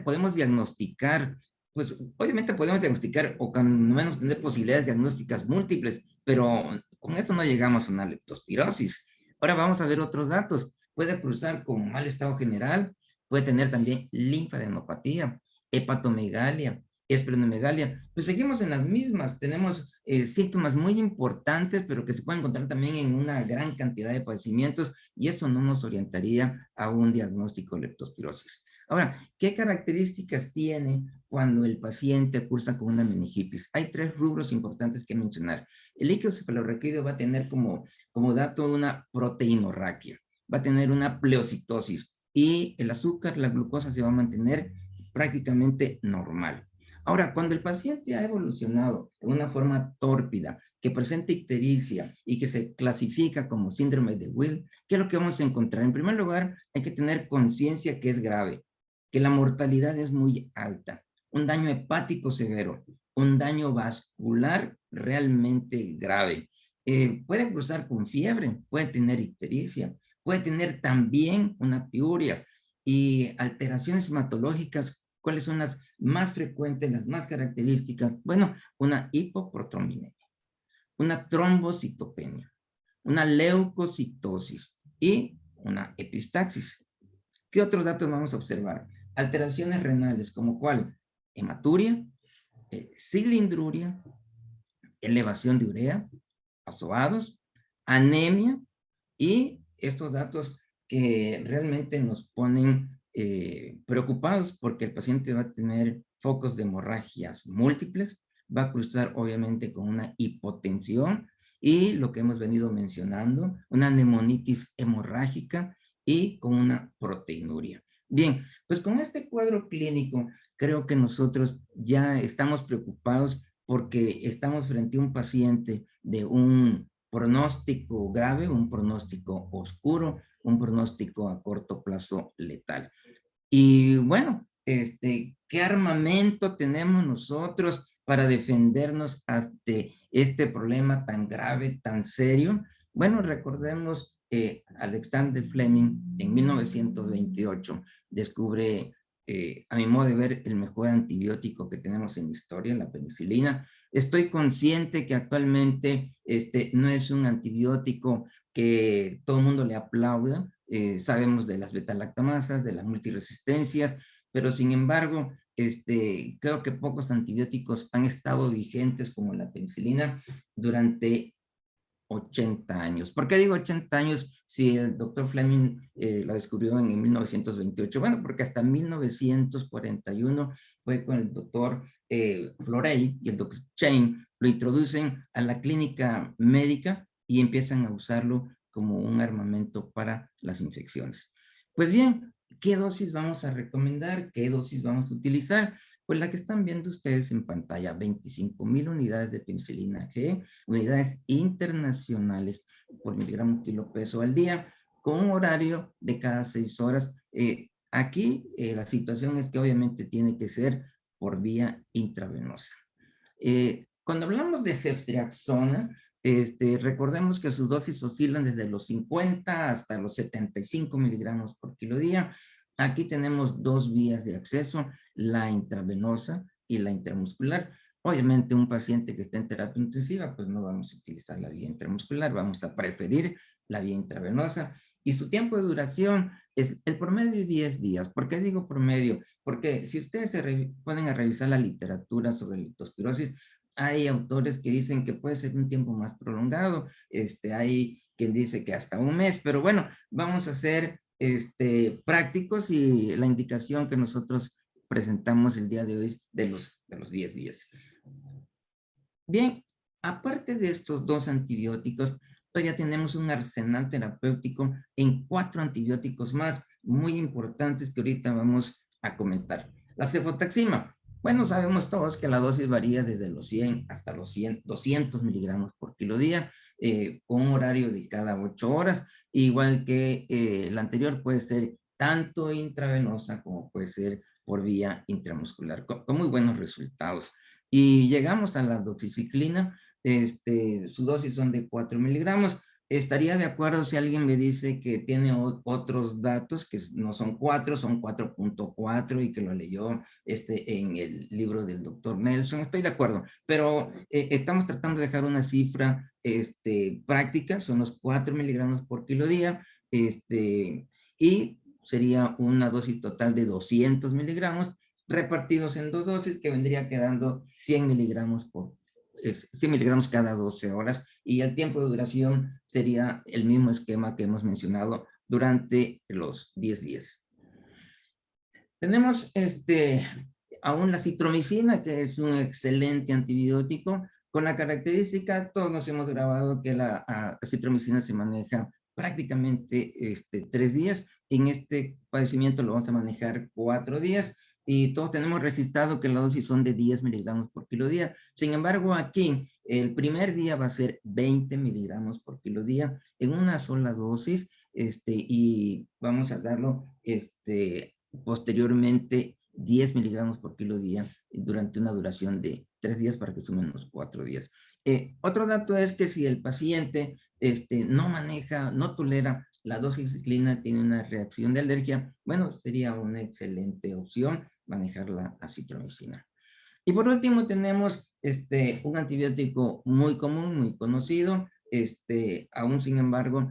Speaker 2: podemos diagnosticar? Pues obviamente podemos diagnosticar o al menos tener posibilidades diagnósticas múltiples, pero con esto no llegamos a una leptospirosis. Ahora vamos a ver otros datos. Puede cruzar con mal estado general, puede tener también linfadenopatía, hepatomegalia, esplenomegalia, pues seguimos en las mismas, tenemos síntomas muy importantes, pero que se pueden encontrar también en una gran cantidad de padecimientos, y esto no nos orientaría a un diagnóstico de leptospirosis. Ahora, ¿qué características tiene cuando el paciente cursa con una meningitis? Hay tres rubros importantes que mencionar. El líquido cefalorraquídeo va a tener como dato una proteinorraquia, va a tener una pleocitosis, y el azúcar, la glucosa se va a mantener prácticamente normal. Ahora, cuando el paciente ha evolucionado en una forma tórpida, que presenta ictericia y que se clasifica como síndrome de Will, ¿qué es lo que vamos a encontrar? En primer lugar, hay que tener conciencia que es grave, que la mortalidad es muy alta, un daño hepático severo, un daño vascular realmente grave. Puede cruzar con fiebre, puede tener ictericia, puede tener también una piuria y alteraciones hematológicas. ¿Cuáles son las más frecuentes, las más características? Bueno, una hipoprotrombinemia, una trombocitopenia, una leucocitosis y una epistaxis. ¿Qué otros datos vamos a observar? Alteraciones renales, como cuál: hematuria, cilindruria, elevación de urea, azoados, anemia, y estos datos que realmente nos ponen preocupados, porque el paciente va a tener focos de hemorragias múltiples, va a cruzar obviamente con una hipotensión y lo que hemos venido mencionando, una neumonitis hemorrágica y con una proteinuria. Bien, pues con este cuadro clínico creo que nosotros ya estamos preocupados porque estamos frente a un paciente de un pronóstico grave, un pronóstico oscuro, un pronóstico a corto plazo letal. Y bueno, ¿qué armamento tenemos nosotros para defendernos ante este problema tan grave, tan serio? Bueno, recordemos, Alexander Fleming en 1928 descubre, a mi modo de ver, el mejor antibiótico que tenemos en la historia, la penicilina. Estoy consciente que actualmente no es un antibiótico que todo el mundo le aplauda. Sabemos de las beta-lactamasas, de las multiresistencias, pero sin embargo, creo que pocos antibióticos han estado vigentes como la penicilina durante 80 años. ¿Por qué digo 80 años si el doctor Fleming lo descubrió en 1928? Bueno, porque hasta 1941 fue con el doctor Florey y el doctor Chain, lo introducen a la clínica médica y empiezan a usarlo como un armamento para las infecciones. Pues bien, ¿qué dosis vamos a recomendar? ¿Qué dosis vamos a utilizar? Pues la que están viendo ustedes en pantalla: 25,000 unidades de penicilina G, unidades internacionales por miligramo kilo peso al día, con un horario de cada 6 horas. Aquí la situación es que obviamente tiene que ser por vía intravenosa. Cuando hablamos de ceftriaxona, recordemos que sus dosis oscilan desde los 50 hasta los 75 miligramos por kilo día. Aquí tenemos dos vías de acceso: la intravenosa y la intramuscular. Obviamente, un paciente que está en terapia intensiva, pues no vamos a utilizar la vía intramuscular, vamos a preferir la vía intravenosa. Y su tiempo de duración es el promedio de 10 días. ¿Por qué digo promedio? Porque si ustedes se ponen a revisar la literatura sobre leptospirosis, hay autores que dicen que puede ser un tiempo más prolongado, hay quien dice que hasta un mes, pero bueno, vamos a ser prácticos, y la indicación que nosotros presentamos el día de hoy de los 10 días. Bien, aparte de estos 2 antibióticos, todavía tenemos un arsenal terapéutico en 4 antibióticos más muy importantes que ahorita vamos a comentar. La cefotaxima. Bueno, sabemos todos que la dosis varía desde los 100 hasta los 200 miligramos por kilo día, con un horario de cada 8 horas, igual que la anterior puede ser tanto intravenosa como puede ser por vía intramuscular, con muy buenos resultados. Y llegamos a la doxiciclina, su dosis son de 4 miligramos. Estaría de acuerdo si alguien me dice que tiene otros datos, que no son 4, son 4.4 y que lo leyó en el libro del doctor Nelson. Estoy de acuerdo, pero estamos tratando de dejar una cifra práctica, son los 4 miligramos por kilo día, y sería una dosis total de 200 miligramos, repartidos en 2 dosis, que vendría quedando 100 miligramos 100 miligramos cada 12 horas, y el tiempo de duración sería el mismo esquema que hemos mencionado durante los 10 días. Tenemos aún la citromicina, que es un excelente antibiótico, con la característica, todos nos hemos grabado que la citromicina se maneja prácticamente 3 días. En este padecimiento lo vamos a manejar 4 días, y todos tenemos registrado que la dosis son de 10 miligramos por kilo día. Sin embargo, aquí el primer día va a ser 20 miligramos por kilo día en una sola dosis, y vamos a darlo posteriormente 10 miligramos por kilo día durante una duración de 3 días para que sumen los 4 días. Otro dato es que si el paciente no maneja, no tolera la doxiciclina, tiene una reacción de alergia, bueno, sería una excelente opción manejar la acitromicina. Y por último tenemos un antibiótico muy común, muy conocido, aún sin embargo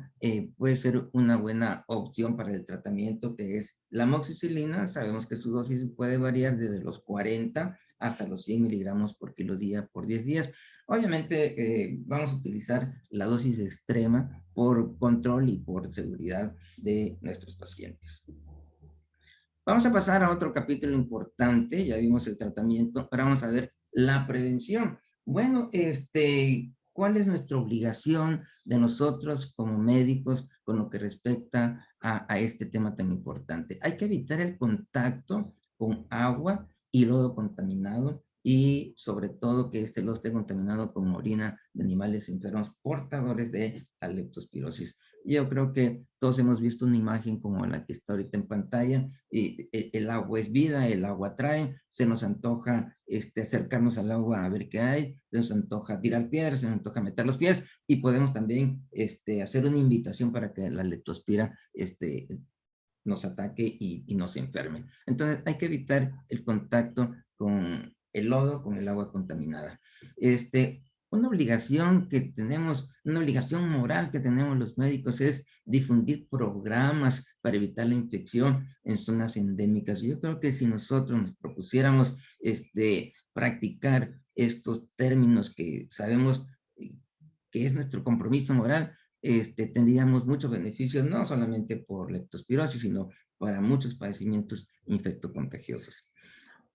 Speaker 2: puede ser una buena opción para el tratamiento, que es la amoxicilina. Sabemos que su dosis puede variar desde los 40 hasta los 100 miligramos por kilo día por 10 días. Obviamente vamos a utilizar la dosis extrema por control y por seguridad de nuestros pacientes. Vamos a pasar a otro capítulo importante. Ya vimos el tratamiento, ahora vamos a ver la prevención. Bueno, ¿cuál es nuestra obligación de nosotros como médicos con lo que respecta a este tema tan importante? Hay que evitar el contacto con agua y lodo contaminado, y sobre todo que lodo esté contaminado con orina de animales enfermos portadores de la leptospirosis. Yo creo que todos hemos visto una imagen como la que está ahorita en pantalla, y el agua es vida, el agua atrae, se nos antoja acercarnos al agua a ver qué hay, se nos antoja tirar piedras, se nos antoja meter los pies, y podemos también hacer una invitación para que la leptospira nos ataque y nos enferme. Entonces hay que evitar el contacto con el lodo, con el agua contaminada. Una obligación que tenemos, una obligación moral que tenemos los médicos es difundir programas para evitar la infección en zonas endémicas. Yo creo que si nosotros nos propusiéramos practicar estos términos que sabemos que es nuestro compromiso moral, tendríamos muchos beneficios, no solamente por leptospirosis, sino para muchos padecimientos infectocontagiosos.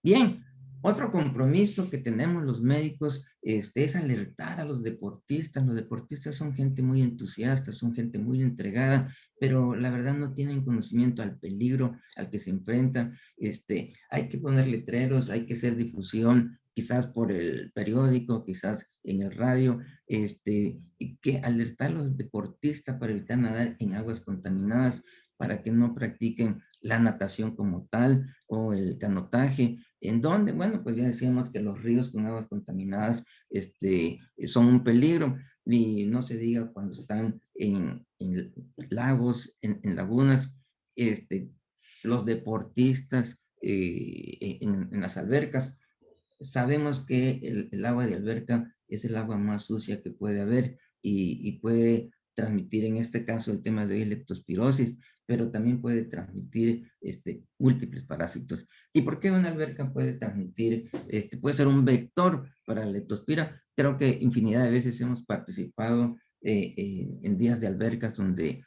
Speaker 2: Bien, otro compromiso que tenemos los médicos es alertar a los deportistas. Los deportistas son gente muy entusiasta, son gente muy entregada, pero la verdad no tienen conocimiento al peligro al que se enfrentan. Hay que poner letreros, hay que hacer difusión, quizás por el periódico, quizás en el radio, y que alertar a los deportistas para evitar nadar en aguas contaminadas, para que no practiquen la natación como tal o el canotaje. ¿En dónde? Bueno, pues ya decíamos que los ríos con aguas contaminadas son un peligro, y no se diga cuando están en lagos, en lagunas, los deportistas en las albercas. Sabemos que el agua de alberca es el agua más sucia que puede haber, y puede transmitir en este caso el tema de leptospirosis, pero también puede transmitir múltiples parásitos. ¿Y por qué una alberca puede transmitir, puede ser un vector para la leptospira? Creo que infinidad de veces hemos participado en días de albercas donde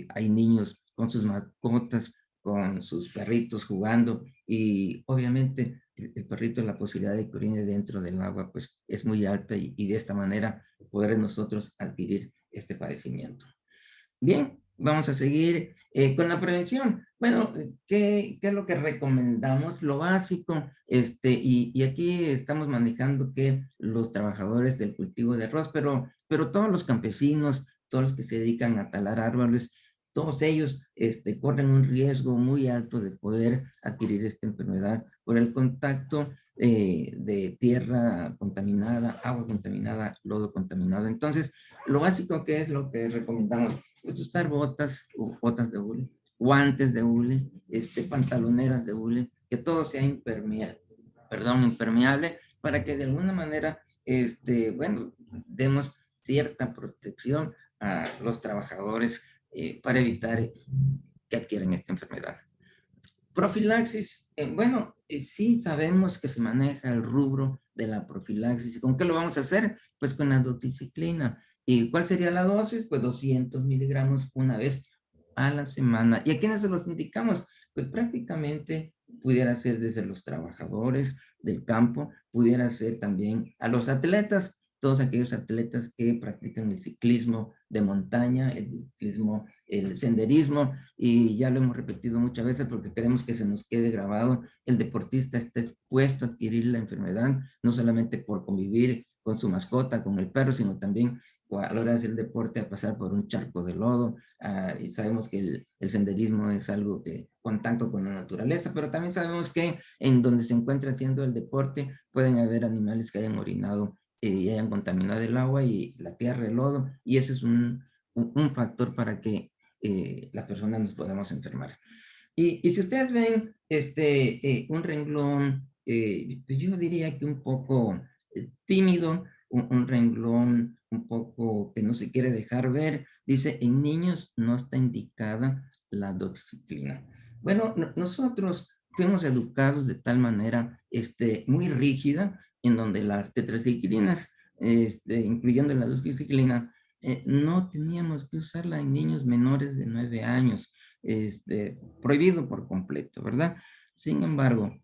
Speaker 2: hay niños con sus mascotas, con sus perritos jugando, y obviamente el perrito, la posibilidad de que orine dentro del agua, pues es muy alta y de esta manera poder nosotros adquirir este padecimiento. Bien, vamos a seguir con la prevención. Bueno, ¿qué es lo que recomendamos? Lo básico, y aquí estamos manejando que los trabajadores del cultivo de arroz, pero todos los campesinos, todos los que se dedican a talar árboles, todos ellos corren un riesgo muy alto de poder adquirir esta enfermedad por el contacto de tierra contaminada, agua contaminada, lodo contaminado. Entonces, lo básico que es lo que recomendamos, pues usar botas o botas de hule, guantes de hule, pantaloneras de hule, que todo sea impermeable, para que de alguna manera, bueno, demos cierta protección a los trabajadores para evitar que adquieran esta enfermedad. Profilaxis, bueno, sí sabemos que se maneja el rubro de la profilaxis. ¿Con qué lo vamos a hacer? Pues con la doxiciclina. ¿Y cuál sería la dosis? Pues 200 miligramos una vez a la semana. ¿Y a quiénes se los indicamos? Pues prácticamente pudiera ser desde los trabajadores del campo, pudiera ser también a los atletas, todos aquellos atletas que practican el ciclismo de montaña, el ciclismo, el senderismo, y ya lo hemos repetido muchas veces porque queremos que se nos quede grabado, el deportista está expuesto a adquirir la enfermedad, no solamente por convivir con su mascota, con el perro, sino también a la hora de hacer el deporte, a pasar por un charco de lodo, y sabemos que el senderismo es algo que contacto con la naturaleza, pero también sabemos que en donde se encuentra haciendo el deporte pueden haber animales que hayan orinado y hayan contaminado el agua y la tierra, el lodo, y ese es un factor para que las personas nos podamos enfermar. Y si ustedes ven un renglón, pues yo diría que un poco tímido, un renglón un poco que no se quiere dejar ver, dice, en niños no está indicada la doxiciclina. Bueno, nosotros fuimos educados de tal manera muy rígida, en donde las tetraciclinas, incluyendo la doxiciclina, no teníamos que usarla en niños menores de 9 años, prohibido por completo, ¿verdad? Sin embargo,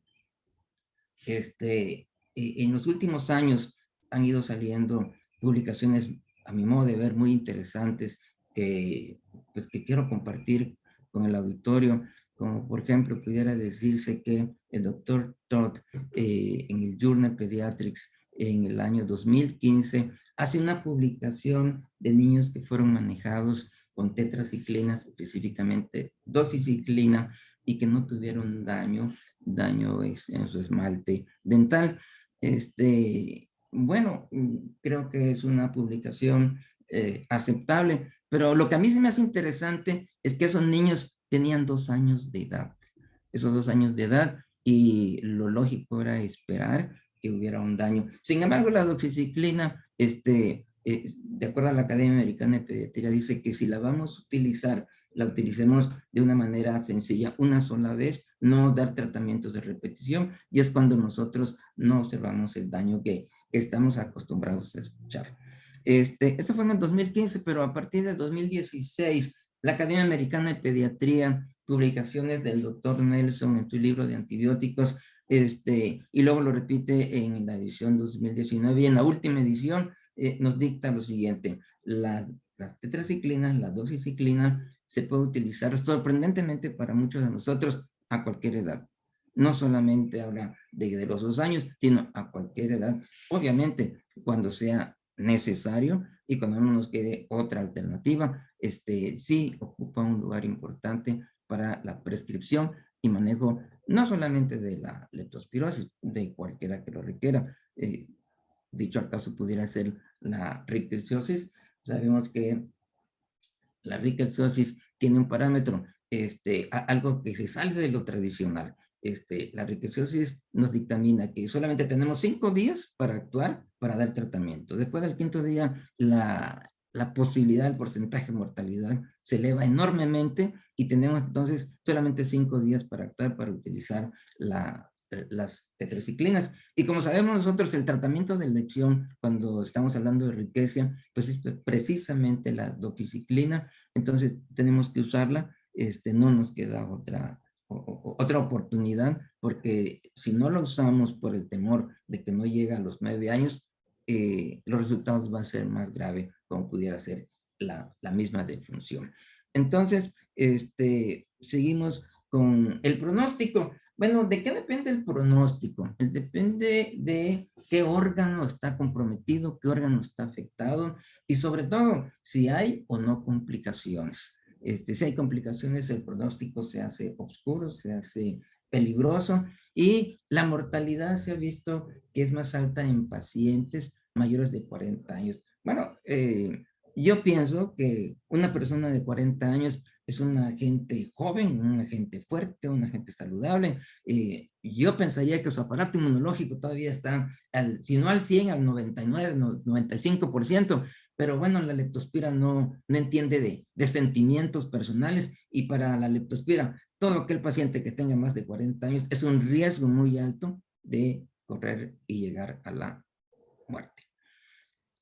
Speaker 2: en los últimos años han ido saliendo publicaciones, a mi modo de ver, muy interesantes que, pues, que quiero compartir con el auditorio, como por ejemplo pudiera decirse que el doctor Todd en el Journal Pediatrics en el año 2015 hace una publicación de niños que fueron manejados con tetraciclinas, específicamente doxiciclina, y que no tuvieron daño en su esmalte dental. Bueno, creo que es una publicación aceptable, pero lo que a mí se me hace interesante es que esos niños tenían 2 años de edad, esos 2 años de edad, y lo lógico era esperar que hubiera un daño. Sin embargo, la doxiciclina, de acuerdo a la Academia Americana de Pediatría, dice que si la vamos a utilizar, la utilicemos de una manera sencilla, una sola vez, no dar tratamientos de repetición, y es cuando nosotros no observamos el daño que estamos acostumbrados a escuchar. Esto fue en el 2015, pero a partir del 2016, la Academia Americana de Pediatría, publicaciones del doctor Nelson en tu libro de antibióticos, y luego lo repite en la edición 2019, y en la última edición nos dicta lo siguiente: las tetraciclinas, la doxiciclina, se puede utilizar sorprendentemente para muchos de nosotros a cualquier edad. No solamente habla de los 2 años, sino a cualquier edad. Obviamente, cuando sea necesario y cuando no nos quede otra alternativa, sí ocupa un lugar importante para la prescripción y manejo no solamente de la leptospirosis, de cualquiera que lo requiera. Dicho al caso, pudiera ser la rickettsiosis. Sabemos que la rickettsiosis tiene un parámetro, algo que se sale de lo tradicional. La rickettsiosis nos dictamina que solamente tenemos 5 días para actuar, para dar tratamiento. Después del 5.º día, la posibilidad, el porcentaje de mortalidad se eleva enormemente y tenemos entonces solamente 5 días para actuar, para utilizar las tetraciclinas. Y como sabemos nosotros, el tratamiento de elección, cuando estamos hablando de riqueza, pues es precisamente la doxiciclina. Entonces tenemos que usarla, no nos queda otra oportunidad, porque si no lo usamos por el temor de que no llega a los 9 años, los resultados van a ser más graves, como pudiera ser la misma defunción. Entonces, seguimos con el pronóstico. Bueno, ¿de qué depende el pronóstico? Depende de qué órgano está comprometido, qué órgano está afectado y sobre todo si hay o no complicaciones. Si hay complicaciones, el pronóstico se hace oscuro, se hace peligroso y la mortalidad se ha visto que es más alta en pacientes mayores de 40 años. Bueno, yo pienso que una persona de 40 años es una gente joven, una gente fuerte, una gente saludable. Yo pensaría que su aparato inmunológico todavía está, si no al 100, al 99, 95%, pero bueno, la leptospira no entiende de sentimientos personales y para la leptospira, todo aquel paciente que tenga más de 40 años es un riesgo muy alto de correr y llegar a la muerte.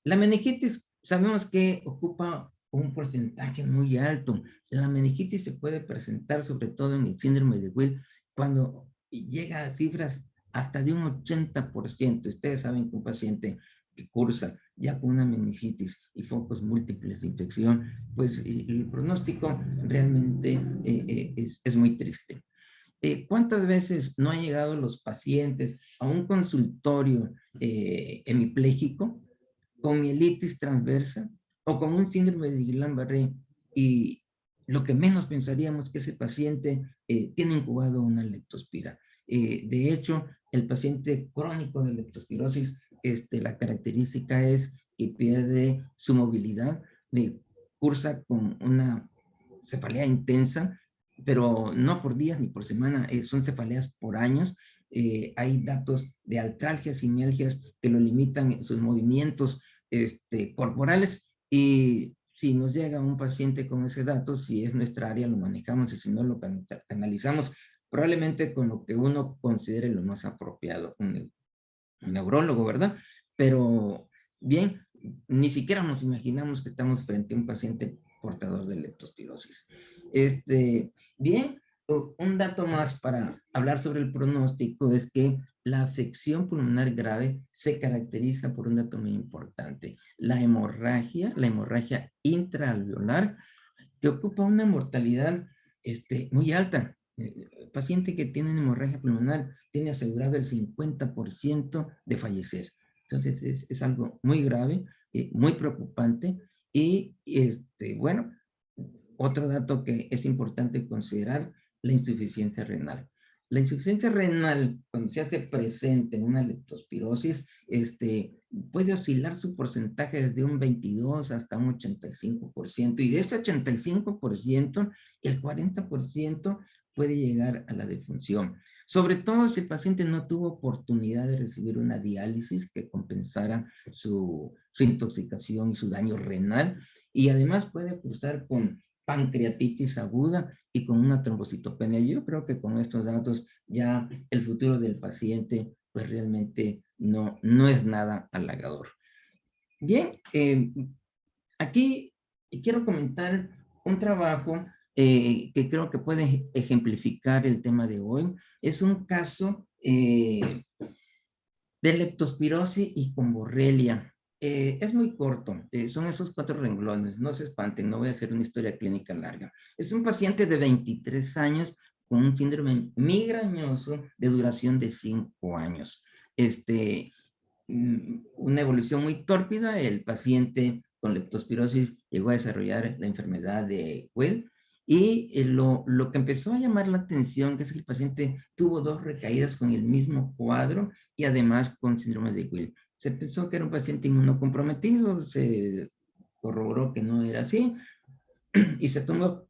Speaker 2: La meningitis sabemos que ocupa un porcentaje muy alto. La meningitis se puede presentar sobre todo en el síndrome de Will cuando llega a cifras hasta de un 80%. Ustedes saben que un paciente que cursa ya con una meningitis y focos múltiples de infección, pues el pronóstico realmente es muy triste. ¿Cuántas veces no han llegado los pacientes a un consultorio hemipléjico con mielitis transversa o con un síndrome de Guillain-Barré y lo que menos pensaríamos que ese paciente tiene incubado una leptospira? De hecho, el paciente crónico de leptospirosis, la característica es que pierde su movilidad, cursa con una cefalea intensa, pero no por días ni por semana, son cefaleas por años. Hay datos de artralgias y mialgias que lo limitan en sus movimientos corporales y si nos llega un paciente con ese dato, si es nuestra área, lo manejamos y si no, lo canalizamos probablemente con lo que uno considere lo más apropiado, un neurólogo, ¿verdad? Pero bien, ni siquiera nos imaginamos que estamos frente a un paciente portador de leptospirosis. Bien, un dato más para hablar sobre el pronóstico es que la afección pulmonar grave se caracteriza por un dato muy importante, la hemorragia intraalveolar, que ocupa una mortalidad muy alta. El paciente que tiene hemorragia pulmonar tiene asegurado el 50% de fallecer. Entonces es algo muy grave, muy preocupante y bueno, otro dato que es importante considerar, la insuficiencia renal. La insuficiencia renal, cuando se hace presente en una leptospirosis, puede oscilar su porcentaje desde un 22 hasta un 85%, y de ese 85%, el 40% puede llegar a la defunción. Sobre todo si el paciente no tuvo oportunidad de recibir una diálisis que compensara su intoxicación y su daño renal, y además puede cruzar con pancreatitis aguda y con una trombocitopenia. Yo creo que con estos datos ya el futuro del paciente pues realmente no es nada halagador. Bien, aquí quiero comentar un trabajo que creo que puede ejemplificar el tema de hoy. Es un caso de leptospirosis y con borrelia. Es muy corto, son esos 4 renglones, no se espanten, no voy a hacer una historia clínica larga. Es un paciente de 23 años con un síndrome migrañoso de duración de 5 años. Una evolución muy tórpida, el paciente con leptospirosis llegó a desarrollar la enfermedad de Well, y lo que empezó a llamar la atención que es que el paciente tuvo 2 recaídas con el mismo cuadro y además con síndrome de Will. Se pensó que era un paciente inmunocomprometido, se corroboró que no era así, y se tomó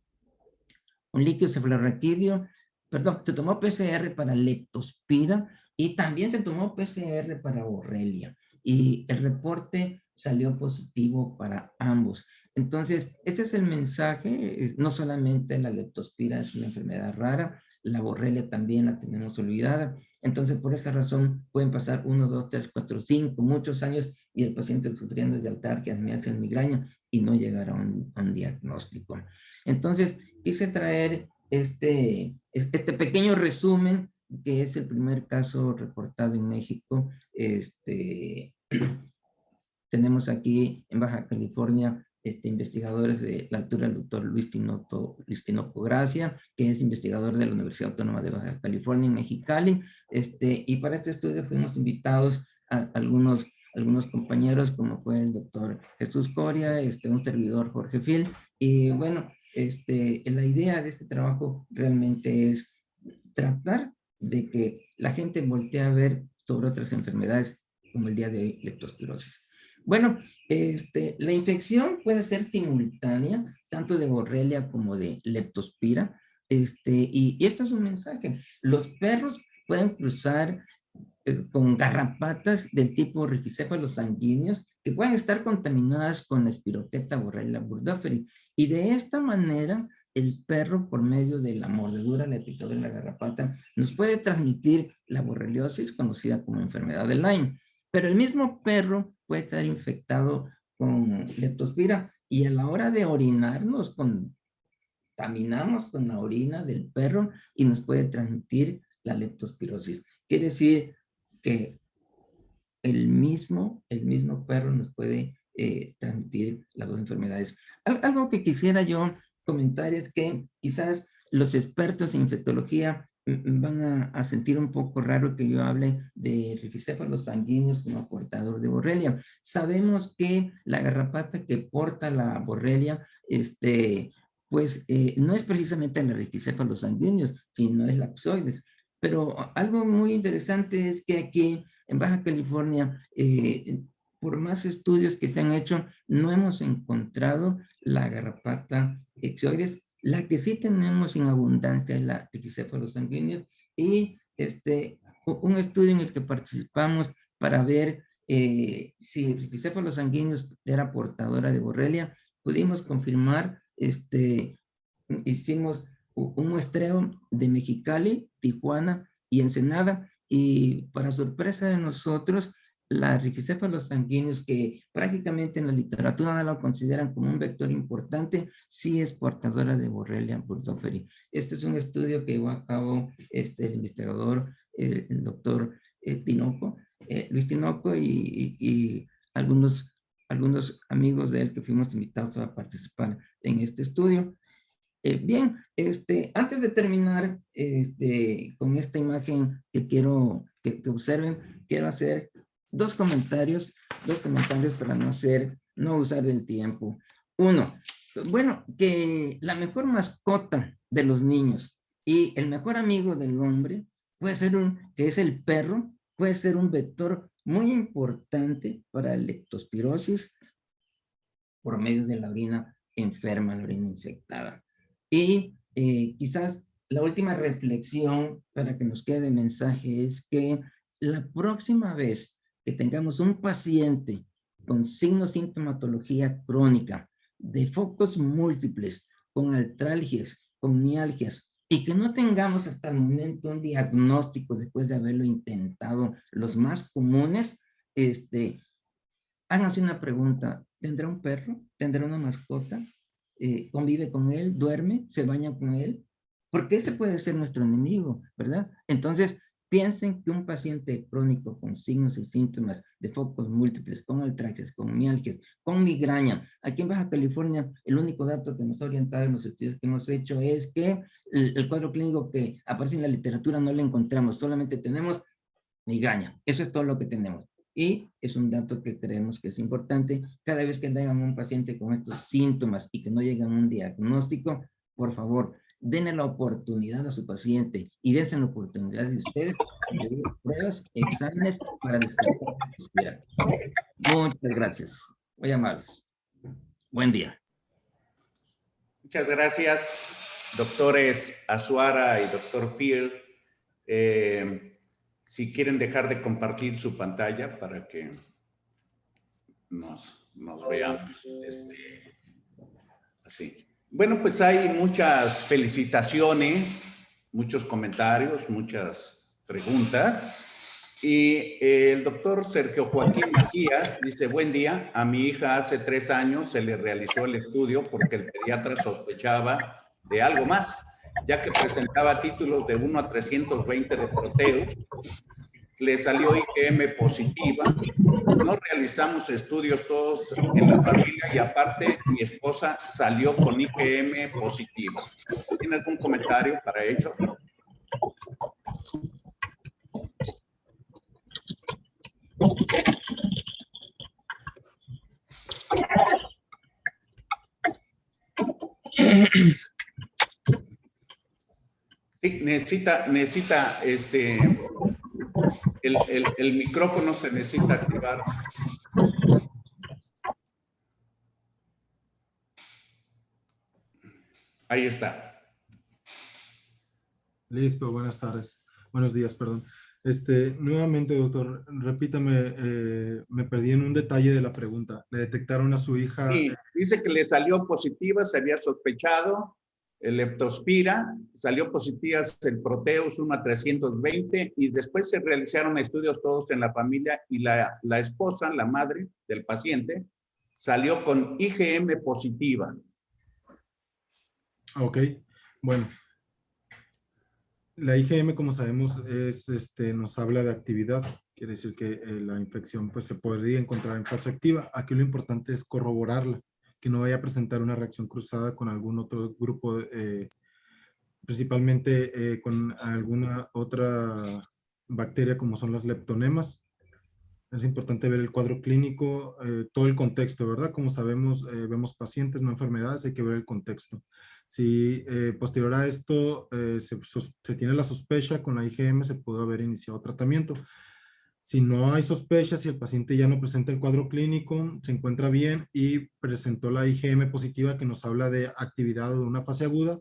Speaker 2: un líquido cefalorraquídeo, perdón, se tomó PCR para leptospira y también se tomó PCR para borrelia. Y el reporte salió positivo para ambos. Entonces, este es el mensaje, no solamente la leptospira es una enfermedad rara, la borrelia también la tenemos olvidada. Entonces, por esa razón, pueden pasar 1, 2, 3, 4, 5, muchos años y el paciente sufriendo de artralgias, mialgias, migraña y no llegar a un diagnóstico. Entonces, quise traer este pequeño resumen, que es el primer caso reportado en México. Tenemos aquí en Baja California investigadores de la altura del doctor Luis Tinoco Gracia, que es investigador de la Universidad Autónoma de Baja California en Mexicali. Y para este estudio fuimos invitados a algunos compañeros, como fue el doctor Jesús Coria, un servidor Jorge Fil. Y bueno, la idea de este trabajo realmente es tratar de que la gente voltee a ver sobre otras enfermedades, como el día de hoy, leptospirosis. Bueno, la infección puede ser simultánea, tanto de Borrelia como de leptospira, y esto es un mensaje. Los perros pueden cruzar con garrapatas del tipo rifocéfalos sanguíneos que pueden estar contaminadas con la Espirocheta Borrelia burgdorferi, y de esta manera el perro, por medio de la mordedura, la picadura de la garrapata, nos puede transmitir la borreliosis, conocida como enfermedad de Lyme. Pero el mismo perro puede estar infectado con leptospira, y a la hora de orinarnos contaminamos con la orina del perro y nos puede transmitir la leptospirosis. Quiere decir que el mismo perro nos puede transmitir las dos enfermedades. Algo que quisiera yo comentar es que quizás los expertos en infectología van a sentir un poco raro que yo hable de rifocéfalos sanguíneos como portador de Borrelia. Sabemos que la garrapata que porta la Borrelia, pues no es precisamente la rifocéfalos sanguíneos, sino es la Psoides. Pero algo muy interesante es que aquí en Baja California, por más estudios que se han hecho, no hemos encontrado la garrapata Psoides. La que sí tenemos en abundancia es la rifocéfalos sanguíneos, y un estudio en el que participamos para ver si rifocéfalos sanguíneos era portadora de Borrelia, pudimos confirmar, hicimos un muestreo de Mexicali, Tijuana y Ensenada, y para sorpresa de nosotros, la rifocéfalos sanguíneos, que prácticamente en la literatura no lo consideran como un vector importante, sí es portadora de Borrelia burgdorferi. Este es un estudio que llevó a cabo el investigador, el doctor Luis Tinoco, y algunos amigos de él que fuimos invitados a participar en este estudio. Bien, antes de terminar con esta imagen que quiero que observen, quiero hacer dos comentarios para no usar el tiempo. Uno, bueno, que la mejor mascota de los niños y el mejor amigo del hombre puede ser que es el perro, puede ser un vector muy importante para la leptospirosis por medio de la orina enferma, la orina infectada. Y quizás la última reflexión para que nos quede mensaje es que la próxima vez que tengamos un paciente con signos de sintomatología crónica, de focos múltiples, con artralgias, con mialgias, y que no tengamos hasta el momento un diagnóstico después de haberlo intentado, los más comunes, háganse una pregunta: ¿tendrá un perro? ¿Tendrá una mascota? ¿Convive con él? ¿Duerme? ¿Se baña con él? Porque ese puede ser nuestro enemigo, ¿verdad? Entonces, piensen que un paciente crónico con signos y síntomas de focos múltiples, con artralgias, con mialgias, con migraña. Aquí en Baja California, el único dato que nos ha orientado en los estudios que hemos hecho es que el cuadro clínico que aparece en la literatura no lo encontramos, solamente tenemos migraña. Eso es todo lo que tenemos. Y es un dato que creemos que es importante. Cada vez que tengan un paciente con estos síntomas y que no llegan a un diagnóstico, por favor, denle la oportunidad a su paciente y dense la oportunidad de ustedes de pruebas, exámenes para descartar. Muchas gracias. Muy amables. Buen día.
Speaker 1: Muchas gracias, doctores Azuara y doctor Fil. Si quieren dejar de compartir su pantalla para que nos veamos así. Bueno, pues hay muchas felicitaciones, muchos comentarios, muchas preguntas. Y el doctor Sergio Joaquín Macías dice: buen día, a mi hija hace 3 años se le realizó el estudio porque el pediatra sospechaba de algo más ya que presentaba títulos de 1 a 320 de Proteus. Le salió IgM positiva. No realizamos estudios todos en la familia y aparte mi esposa salió con IgM positiva. ¿Tiene algún comentario para eso? Sí, necesita el micrófono se necesita activar. Ahí está.
Speaker 3: Listo, buenas tardes. Buenos días, perdón. Nuevamente, doctor, repítame, me perdí en un detalle de la pregunta. ¿Le detectaron a su hija?
Speaker 1: Sí, dice que le salió positiva, se había sospechado el leptospira, salió positivas el Proteus 1 a 320 y después se realizaron estudios todos en la familia y la esposa, la madre del paciente, salió con IgM positiva.
Speaker 3: Ok, bueno. La IgM, como sabemos, nos habla de actividad. Quiere decir que la infección pues, se podría encontrar en fase activa. Aquí lo importante es corroborarla, que no vaya a presentar una reacción cruzada con algún otro grupo, principalmente con alguna otra bacteria como son las leptonemas. Es importante ver el cuadro clínico, todo el contexto, ¿verdad? Como sabemos, vemos pacientes, no enfermedades, hay que ver el contexto. Si posterior a esto se tiene la sospecha, con la IgM se pudo haber iniciado tratamiento. Si no hay sospecha, si el paciente ya no presenta el cuadro clínico, se encuentra bien y presentó la IgM positiva que nos habla de actividad o de una fase aguda,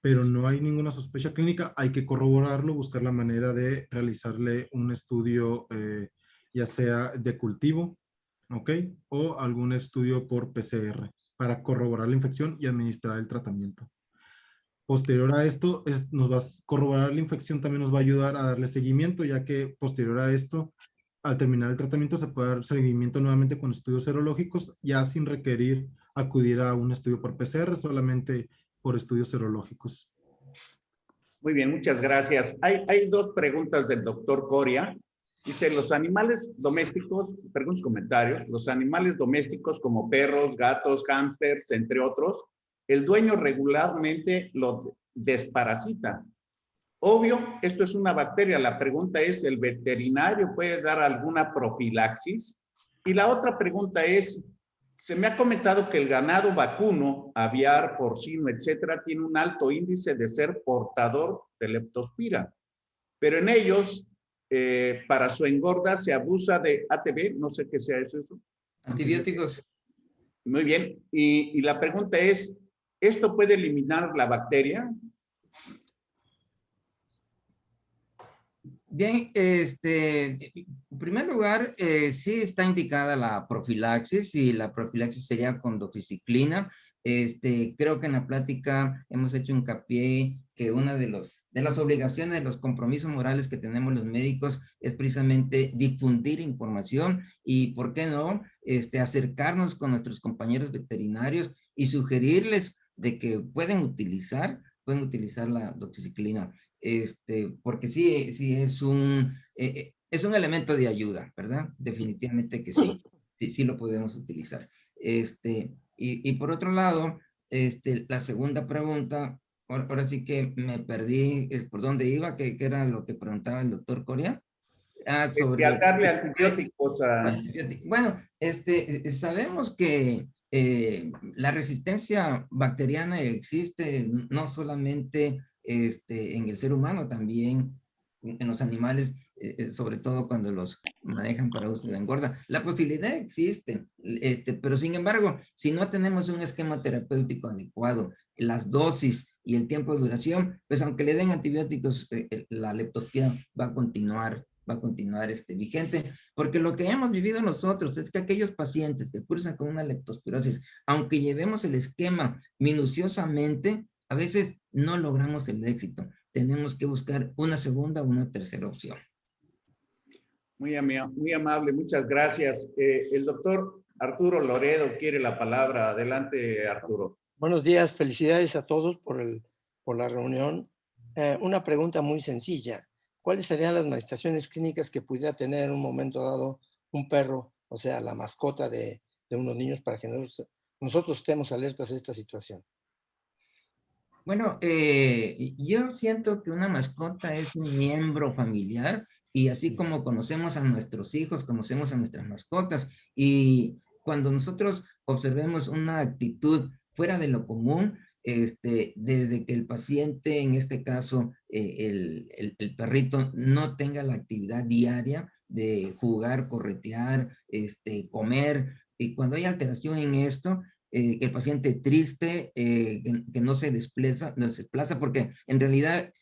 Speaker 3: pero no hay ninguna sospecha clínica, hay que corroborarlo, buscar la manera de realizarle un estudio ya sea de cultivo, ¿ok? O algún estudio por PCR para corroborar la infección y administrar el tratamiento. Posterior a esto, nos va a corroborar la infección, también nos va a ayudar a darle seguimiento, ya que posterior a esto, al terminar el tratamiento, se puede dar seguimiento nuevamente con estudios serológicos, ya sin requerir acudir a un estudio por PCR, solamente por estudios serológicos.
Speaker 1: Muy bien, muchas gracias. Hay dos preguntas del doctor Coria. Dice, los animales domésticos, perdón sus comentarios, los animales domésticos como perros, gatos, hámsters, entre otros, el dueño regularmente lo desparasita. Obvio, esto es una bacteria. La pregunta es, ¿el veterinario puede dar alguna profilaxis? Y la otra pregunta es, se me ha comentado que el ganado vacuno, aviar, porcino, etcétera, tiene un alto índice de ser portador de leptospira, pero en ellos, para su engorda, se abusa de ATB, no sé qué sea eso.
Speaker 2: Antibióticos.
Speaker 1: Muy bien, y la pregunta es, ¿esto puede eliminar la
Speaker 2: Bien, en primer lugar, sí está indicada la profilaxis y la profilaxis sería con doxiciclina. Creo que en la plática hemos hecho hincapié que una de las obligaciones, de los compromisos morales que tenemos los médicos es precisamente difundir información y, ¿por qué no?, acercarnos con nuestros compañeros veterinarios y sugerirles de que pueden utilizar la doxiciclina. Porque sí es un elemento de ayuda, ¿verdad? Definitivamente que sí lo podemos utilizar. Y por otro lado, la segunda pregunta, ahora sí que me perdí por dónde iba, que era lo que preguntaba el doctor Coria.
Speaker 1: Que al darle antibióticos a...
Speaker 2: Bueno, sabemos que la resistencia bacteriana existe no solamente en el ser humano, también en los animales, sobre todo cuando los manejan para uso de engorda. La posibilidad existe, pero sin embargo, si no tenemos un esquema terapéutico adecuado, las dosis y el tiempo de duración, pues aunque le den antibióticos, la leptospira va a continuar vigente, porque lo que hemos vivido nosotros es que aquellos pacientes que cursan con una leptospirosis, aunque llevemos el esquema minuciosamente, a veces no logramos el éxito. Tenemos que buscar una segunda o una tercera opción.
Speaker 1: Muy amable, muchas gracias. El doctor Arturo Loredo quiere la palabra. Adelante, Arturo.
Speaker 4: Buenos días, felicidades a todos por por la reunión. Una pregunta muy sencilla. ¿Cuáles serían las manifestaciones clínicas que pudiera tener en un momento dado un perro, o sea, la mascota de unos niños, para que nosotros estemos alertas a esta situación?
Speaker 2: Bueno, yo siento que una mascota es un miembro familiar y así como conocemos a nuestros hijos, conocemos a nuestras mascotas, y cuando nosotros observemos una actitud fuera de lo común, desde que el paciente, en este caso, el perrito, no tenga la actividad diaria de jugar, corretear, comer, y cuando hay alteración en esto, que el paciente triste, que no se desplaza, no se desplaza, porque en realidad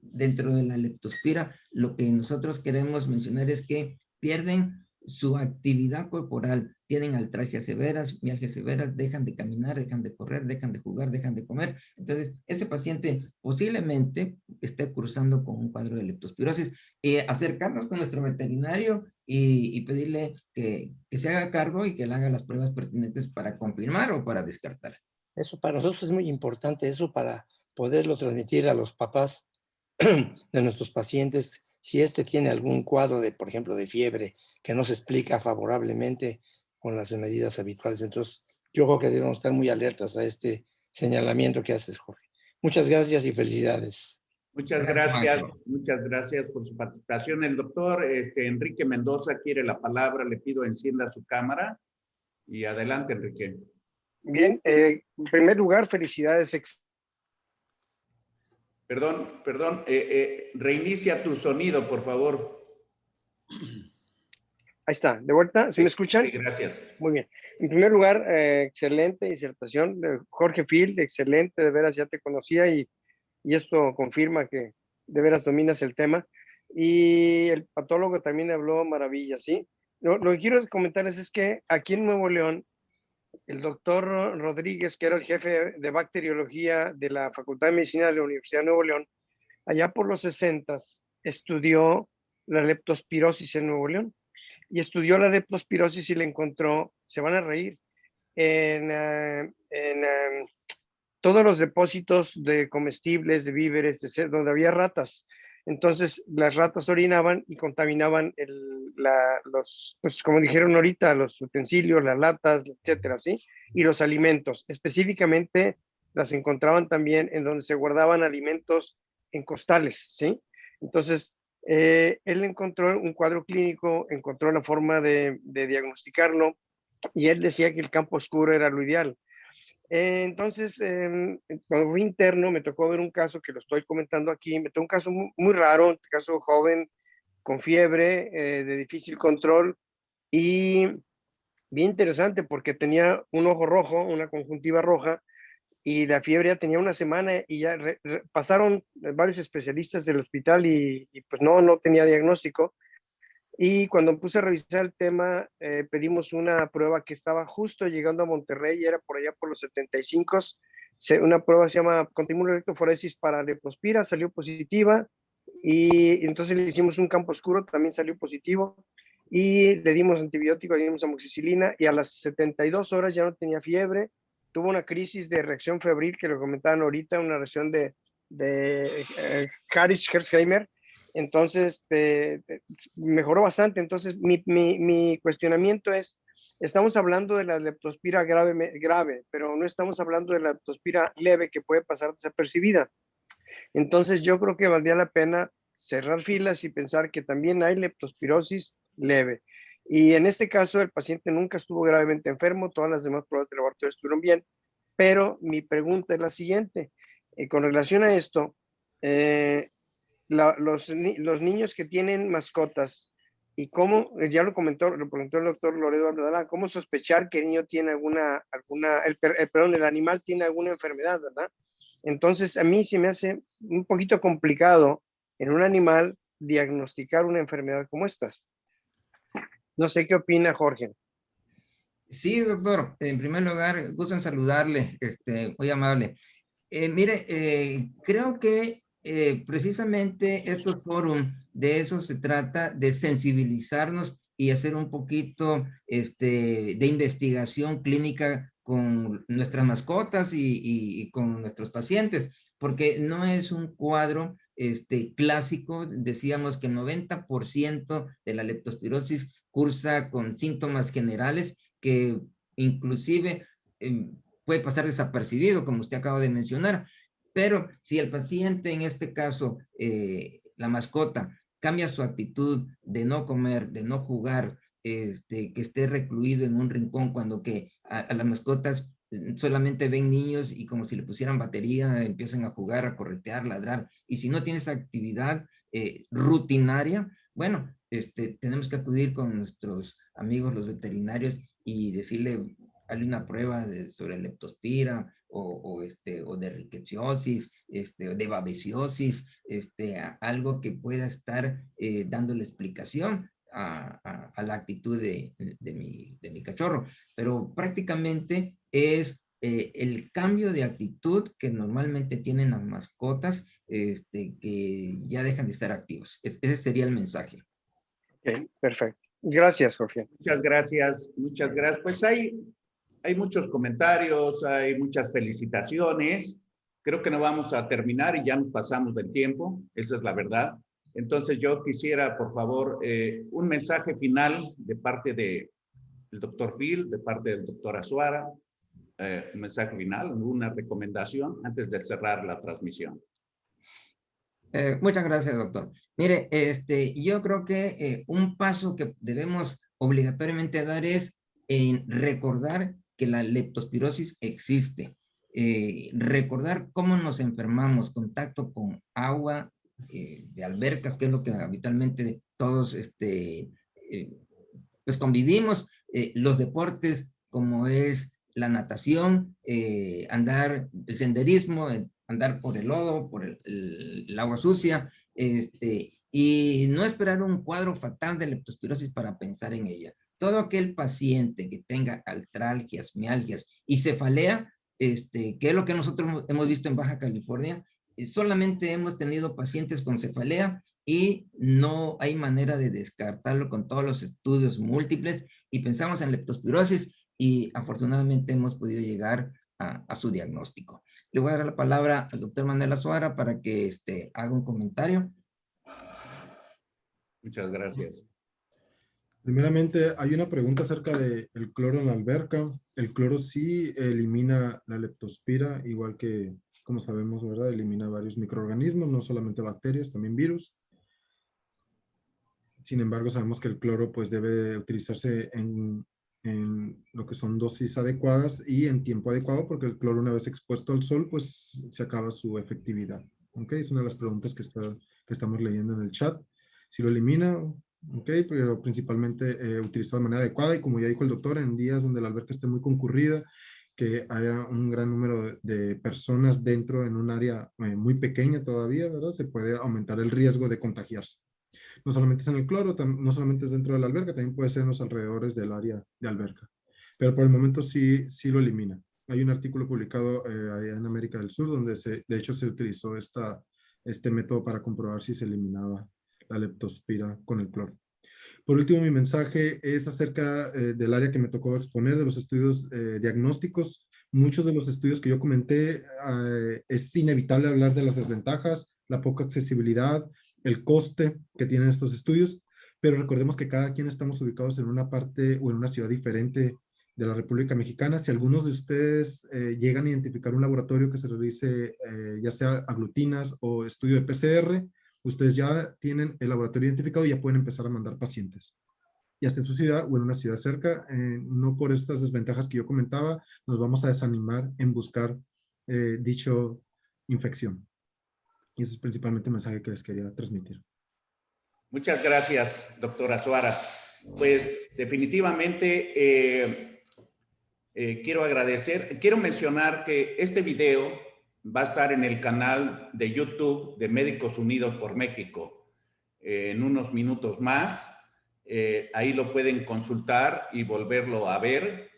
Speaker 2: dentro de la leptospira lo que nosotros queremos mencionar es que pierden su actividad corporal, tienen artralgias severas, mialgias severas, dejan de caminar, dejan de correr, dejan de jugar, dejan de comer. Entonces, ese paciente posiblemente esté cruzando con un cuadro de leptospirosis. Acercarnos con nuestro veterinario y pedirle que se haga cargo y que le haga las pruebas pertinentes para confirmar o para descartar.
Speaker 4: Eso para nosotros es muy importante, eso para poderlo transmitir a los papás de nuestros pacientes. Si tiene algún cuadro de, por ejemplo, de fiebre que no se explica favorablemente con las medidas habituales, entonces yo creo que debemos estar muy alertas a este señalamiento que haces, Jorge. Muchas gracias y felicidades.
Speaker 2: Gracias, Marco.
Speaker 1: Muchas gracias por su participación. El doctor Enrique Mendoza quiere la palabra, le pido encienda su cámara y adelante, Enrique.
Speaker 5: Bien, en primer lugar, felicidades.
Speaker 1: Perdón, reinicia tu sonido, por favor.
Speaker 5: Ahí está, de vuelta, ¿se me escuchan?
Speaker 1: Sí, gracias.
Speaker 5: Muy bien. En primer lugar, excelente disertación. Jorge Field, excelente, de veras ya te conocía y esto confirma que de veras dominas el tema. Y el patólogo también habló maravillas, ¿sí? Lo que quiero comentarles es que aquí en Nuevo León, el doctor Rodríguez, que era el jefe de bacteriología de la Facultad de Medicina de la Universidad de Nuevo León, allá por los 60s, estudió la leptospirosis en Nuevo León y estudió la leptospirosis y le encontró, se van a reír, en todos los depósitos de comestibles, de víveres, donde había ratas. Entonces, las ratas orinaban y contaminaban pues como dijeron ahorita, los utensilios, las latas, etcétera, ¿sí? Y los alimentos. Específicamente, las encontraban también en donde se guardaban alimentos en costales, ¿sí? Entonces, él encontró un cuadro clínico, encontró la forma de diagnosticarlo, y él decía que el campo oscuro era lo ideal. Entonces, cuando fui interno, me tocó ver un caso que lo estoy comentando aquí, me tocó un caso muy raro, un caso joven, con fiebre, de difícil control, y bien interesante porque tenía un ojo rojo, una conjuntiva roja, y la fiebre ya tenía una semana y ya pasaron varios especialistas del hospital y pues no tenía diagnóstico. Y cuando puse a revisar el tema, pedimos una prueba que estaba justo llegando a Monterrey, era por allá por los 75, una prueba se llama continuo electroforesis para leptospira, salió positiva, y entonces le hicimos un campo oscuro, también salió positivo, y le dimos antibiótico, le dimos amoxicilina, y a las 72 horas ya no tenía fiebre, tuvo una crisis de reacción febril, que lo comentaban ahorita, una reacción de Harris-Hersheimer. Entonces, mejoró bastante. Entonces, mi cuestionamiento es, estamos hablando de la leptospira grave, pero no estamos hablando de la leptospira leve que puede pasar desapercibida. Entonces, yo creo que valdría la pena cerrar filas y pensar que también hay leptospirosis leve. Y en este caso, el paciente nunca estuvo gravemente enfermo, todas las demás pruebas de laboratorio estuvieron bien, pero mi pregunta es la siguiente. Con relación a esto, los niños que tienen mascotas y cómo, ya lo comentó el doctor Loredo Abdalá, cómo sospechar que el niño tiene el animal tiene alguna enfermedad, ¿verdad? Entonces, a mí se me hace un poquito complicado en un animal diagnosticar una enfermedad como estas. No sé qué opina Jorge.
Speaker 2: Sí, doctor. En primer lugar, gusto en saludarle, muy amable. Mire, creo que precisamente estos foros, de eso se trata, de sensibilizarnos y hacer un poquito de investigación clínica con nuestras mascotas y con nuestros pacientes, porque no es un cuadro clásico. Decíamos que el 90% de la leptospirosis cursa con síntomas generales que inclusive puede pasar desapercibido, como usted acaba de mencionar. Pero si el paciente, en este caso, la mascota, cambia su actitud de no comer, de no jugar, que esté recluido en un rincón, cuando que a las mascotas solamente ven niños y como si le pusieran batería, empiezan a jugar, a corretear, ladrar. Y si no tienes actividad rutinaria, bueno, tenemos que acudir con nuestros amigos los veterinarios y decirle, hazle una prueba sobre leptospira o de ricketsiosis, de babesiosis, algo que pueda estar dándole explicación a la actitud de mi cachorro. Pero prácticamente es el cambio de actitud que normalmente tienen las mascotas, que ya dejan de estar activos. Ese sería el mensaje.
Speaker 5: Ok, perfecto. Gracias, Jorge.
Speaker 1: Muchas gracias, muchas gracias. Pues hay muchos comentarios, hay muchas felicitaciones. Creo que no vamos a terminar y ya nos pasamos del tiempo, esa es la verdad. Entonces yo quisiera, por favor, un mensaje final de parte del doctor Phil, de parte del doctor Azuara, un mensaje final, una recomendación antes de cerrar la transmisión.
Speaker 2: Muchas gracias, doctor. Mire, yo creo que un paso que debemos obligatoriamente dar es recordar que la leptospirosis existe. Recordar cómo nos enfermamos, contacto con agua de albercas, que es lo que habitualmente todos pues convivimos, los deportes como es la natación, andar, el senderismo, andar por el lodo, por el agua sucia, y no esperar un cuadro fatal de leptospirosis para pensar en ella. Todo aquel paciente que tenga artralgias, mialgias y cefalea, que es lo que nosotros hemos visto en Baja California, solamente hemos tenido pacientes con cefalea y no hay manera de descartarlo con todos los estudios múltiples, y pensamos en leptospirosis y afortunadamente hemos podido llegar a su diagnóstico. Le voy a dar la palabra al doctor Manuel Azuara para que haga un comentario.
Speaker 1: Muchas gracias.
Speaker 3: Primeramente, hay una pregunta acerca del cloro en la alberca. El cloro sí elimina la leptospira, igual que, como sabemos, ¿verdad? Elimina varios microorganismos, no solamente bacterias, también virus. Sin embargo, sabemos que el cloro pues debe utilizarse en lo que son dosis adecuadas y en tiempo adecuado, porque el cloro, una vez expuesto al sol, pues se acaba su efectividad. ¿Ok? Es una de las preguntas que estamos leyendo en el chat. Si lo elimina, ok, pero principalmente utilizado de manera adecuada, y como ya dijo el doctor, en días donde la alberca esté muy concurrida, que haya un gran número de personas dentro en un área muy pequeña todavía, ¿verdad? Se puede aumentar el riesgo de contagiarse. No solamente es en el cloro, no solamente es dentro de la alberca, también puede ser en los alrededores del área de alberca. Pero por el momento sí lo elimina. Hay un artículo publicado allá en América del Sur donde de hecho se utilizó este método para comprobar si se eliminaba la leptospira con el cloro. Por último, mi mensaje es acerca del área que me tocó exponer, de los estudios diagnósticos. Muchos de los estudios que yo comenté, es inevitable hablar de las desventajas, la poca accesibilidad, el coste que tienen estos estudios, pero recordemos que cada quien estamos ubicados en una parte o en una ciudad diferente de la República Mexicana. Si algunos de ustedes llegan a identificar un laboratorio que se realice ya sea aglutinas o estudio de PCR, ustedes ya tienen el laboratorio identificado y ya pueden empezar a mandar pacientes, ya sea en su ciudad o en una ciudad cerca. No por estas desventajas que yo comentaba, nos vamos a desanimar en buscar dicho infección. Y ese es principalmente el mensaje que les quería transmitir.
Speaker 1: Muchas gracias, doctora Azuara. Pues definitivamente quiero mencionar que este video va a estar en el canal de YouTube de Médicos Unidos por México en unos minutos más. Ahí lo pueden consultar y volverlo a ver.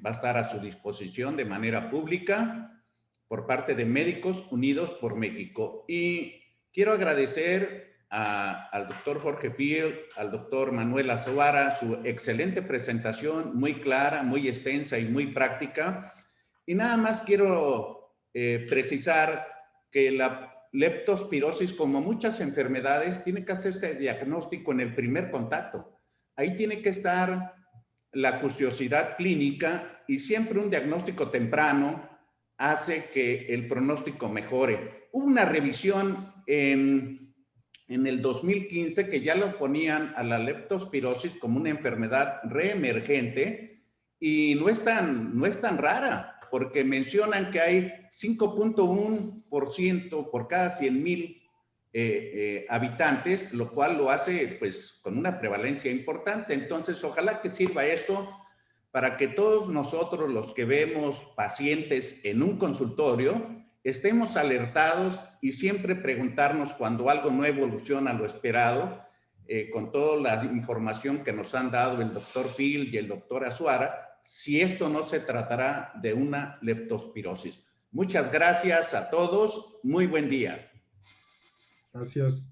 Speaker 1: Va a estar a su disposición de manera pública por parte de Médicos Unidos por México. Y quiero agradecer al doctor Jorge Phil, al doctor Manuel Azuara, su excelente presentación, muy clara, muy extensa y muy práctica. Y nada más quiero precisar que la leptospirosis, como muchas enfermedades, tiene que hacerse diagnóstico en el primer contacto. Ahí tiene que estar la curiosidad clínica y siempre un diagnóstico temprano hace que el pronóstico mejore. Hubo una revisión en el 2015 que ya lo ponían a la leptospirosis como una enfermedad reemergente y no es tan rara, porque mencionan que hay 5.1% por cada 100,000 habitantes, lo cual lo hace pues con una prevalencia importante. Entonces, ojalá que sirva esto para que todos nosotros, los que vemos pacientes en un consultorio, estemos alertados y siempre preguntarnos cuando algo no evoluciona lo esperado, con toda la información que nos han dado el doctor Field y el doctor Azuara, si esto no se tratará de una leptospirosis. Muchas gracias a todos. Muy buen día.
Speaker 3: Gracias.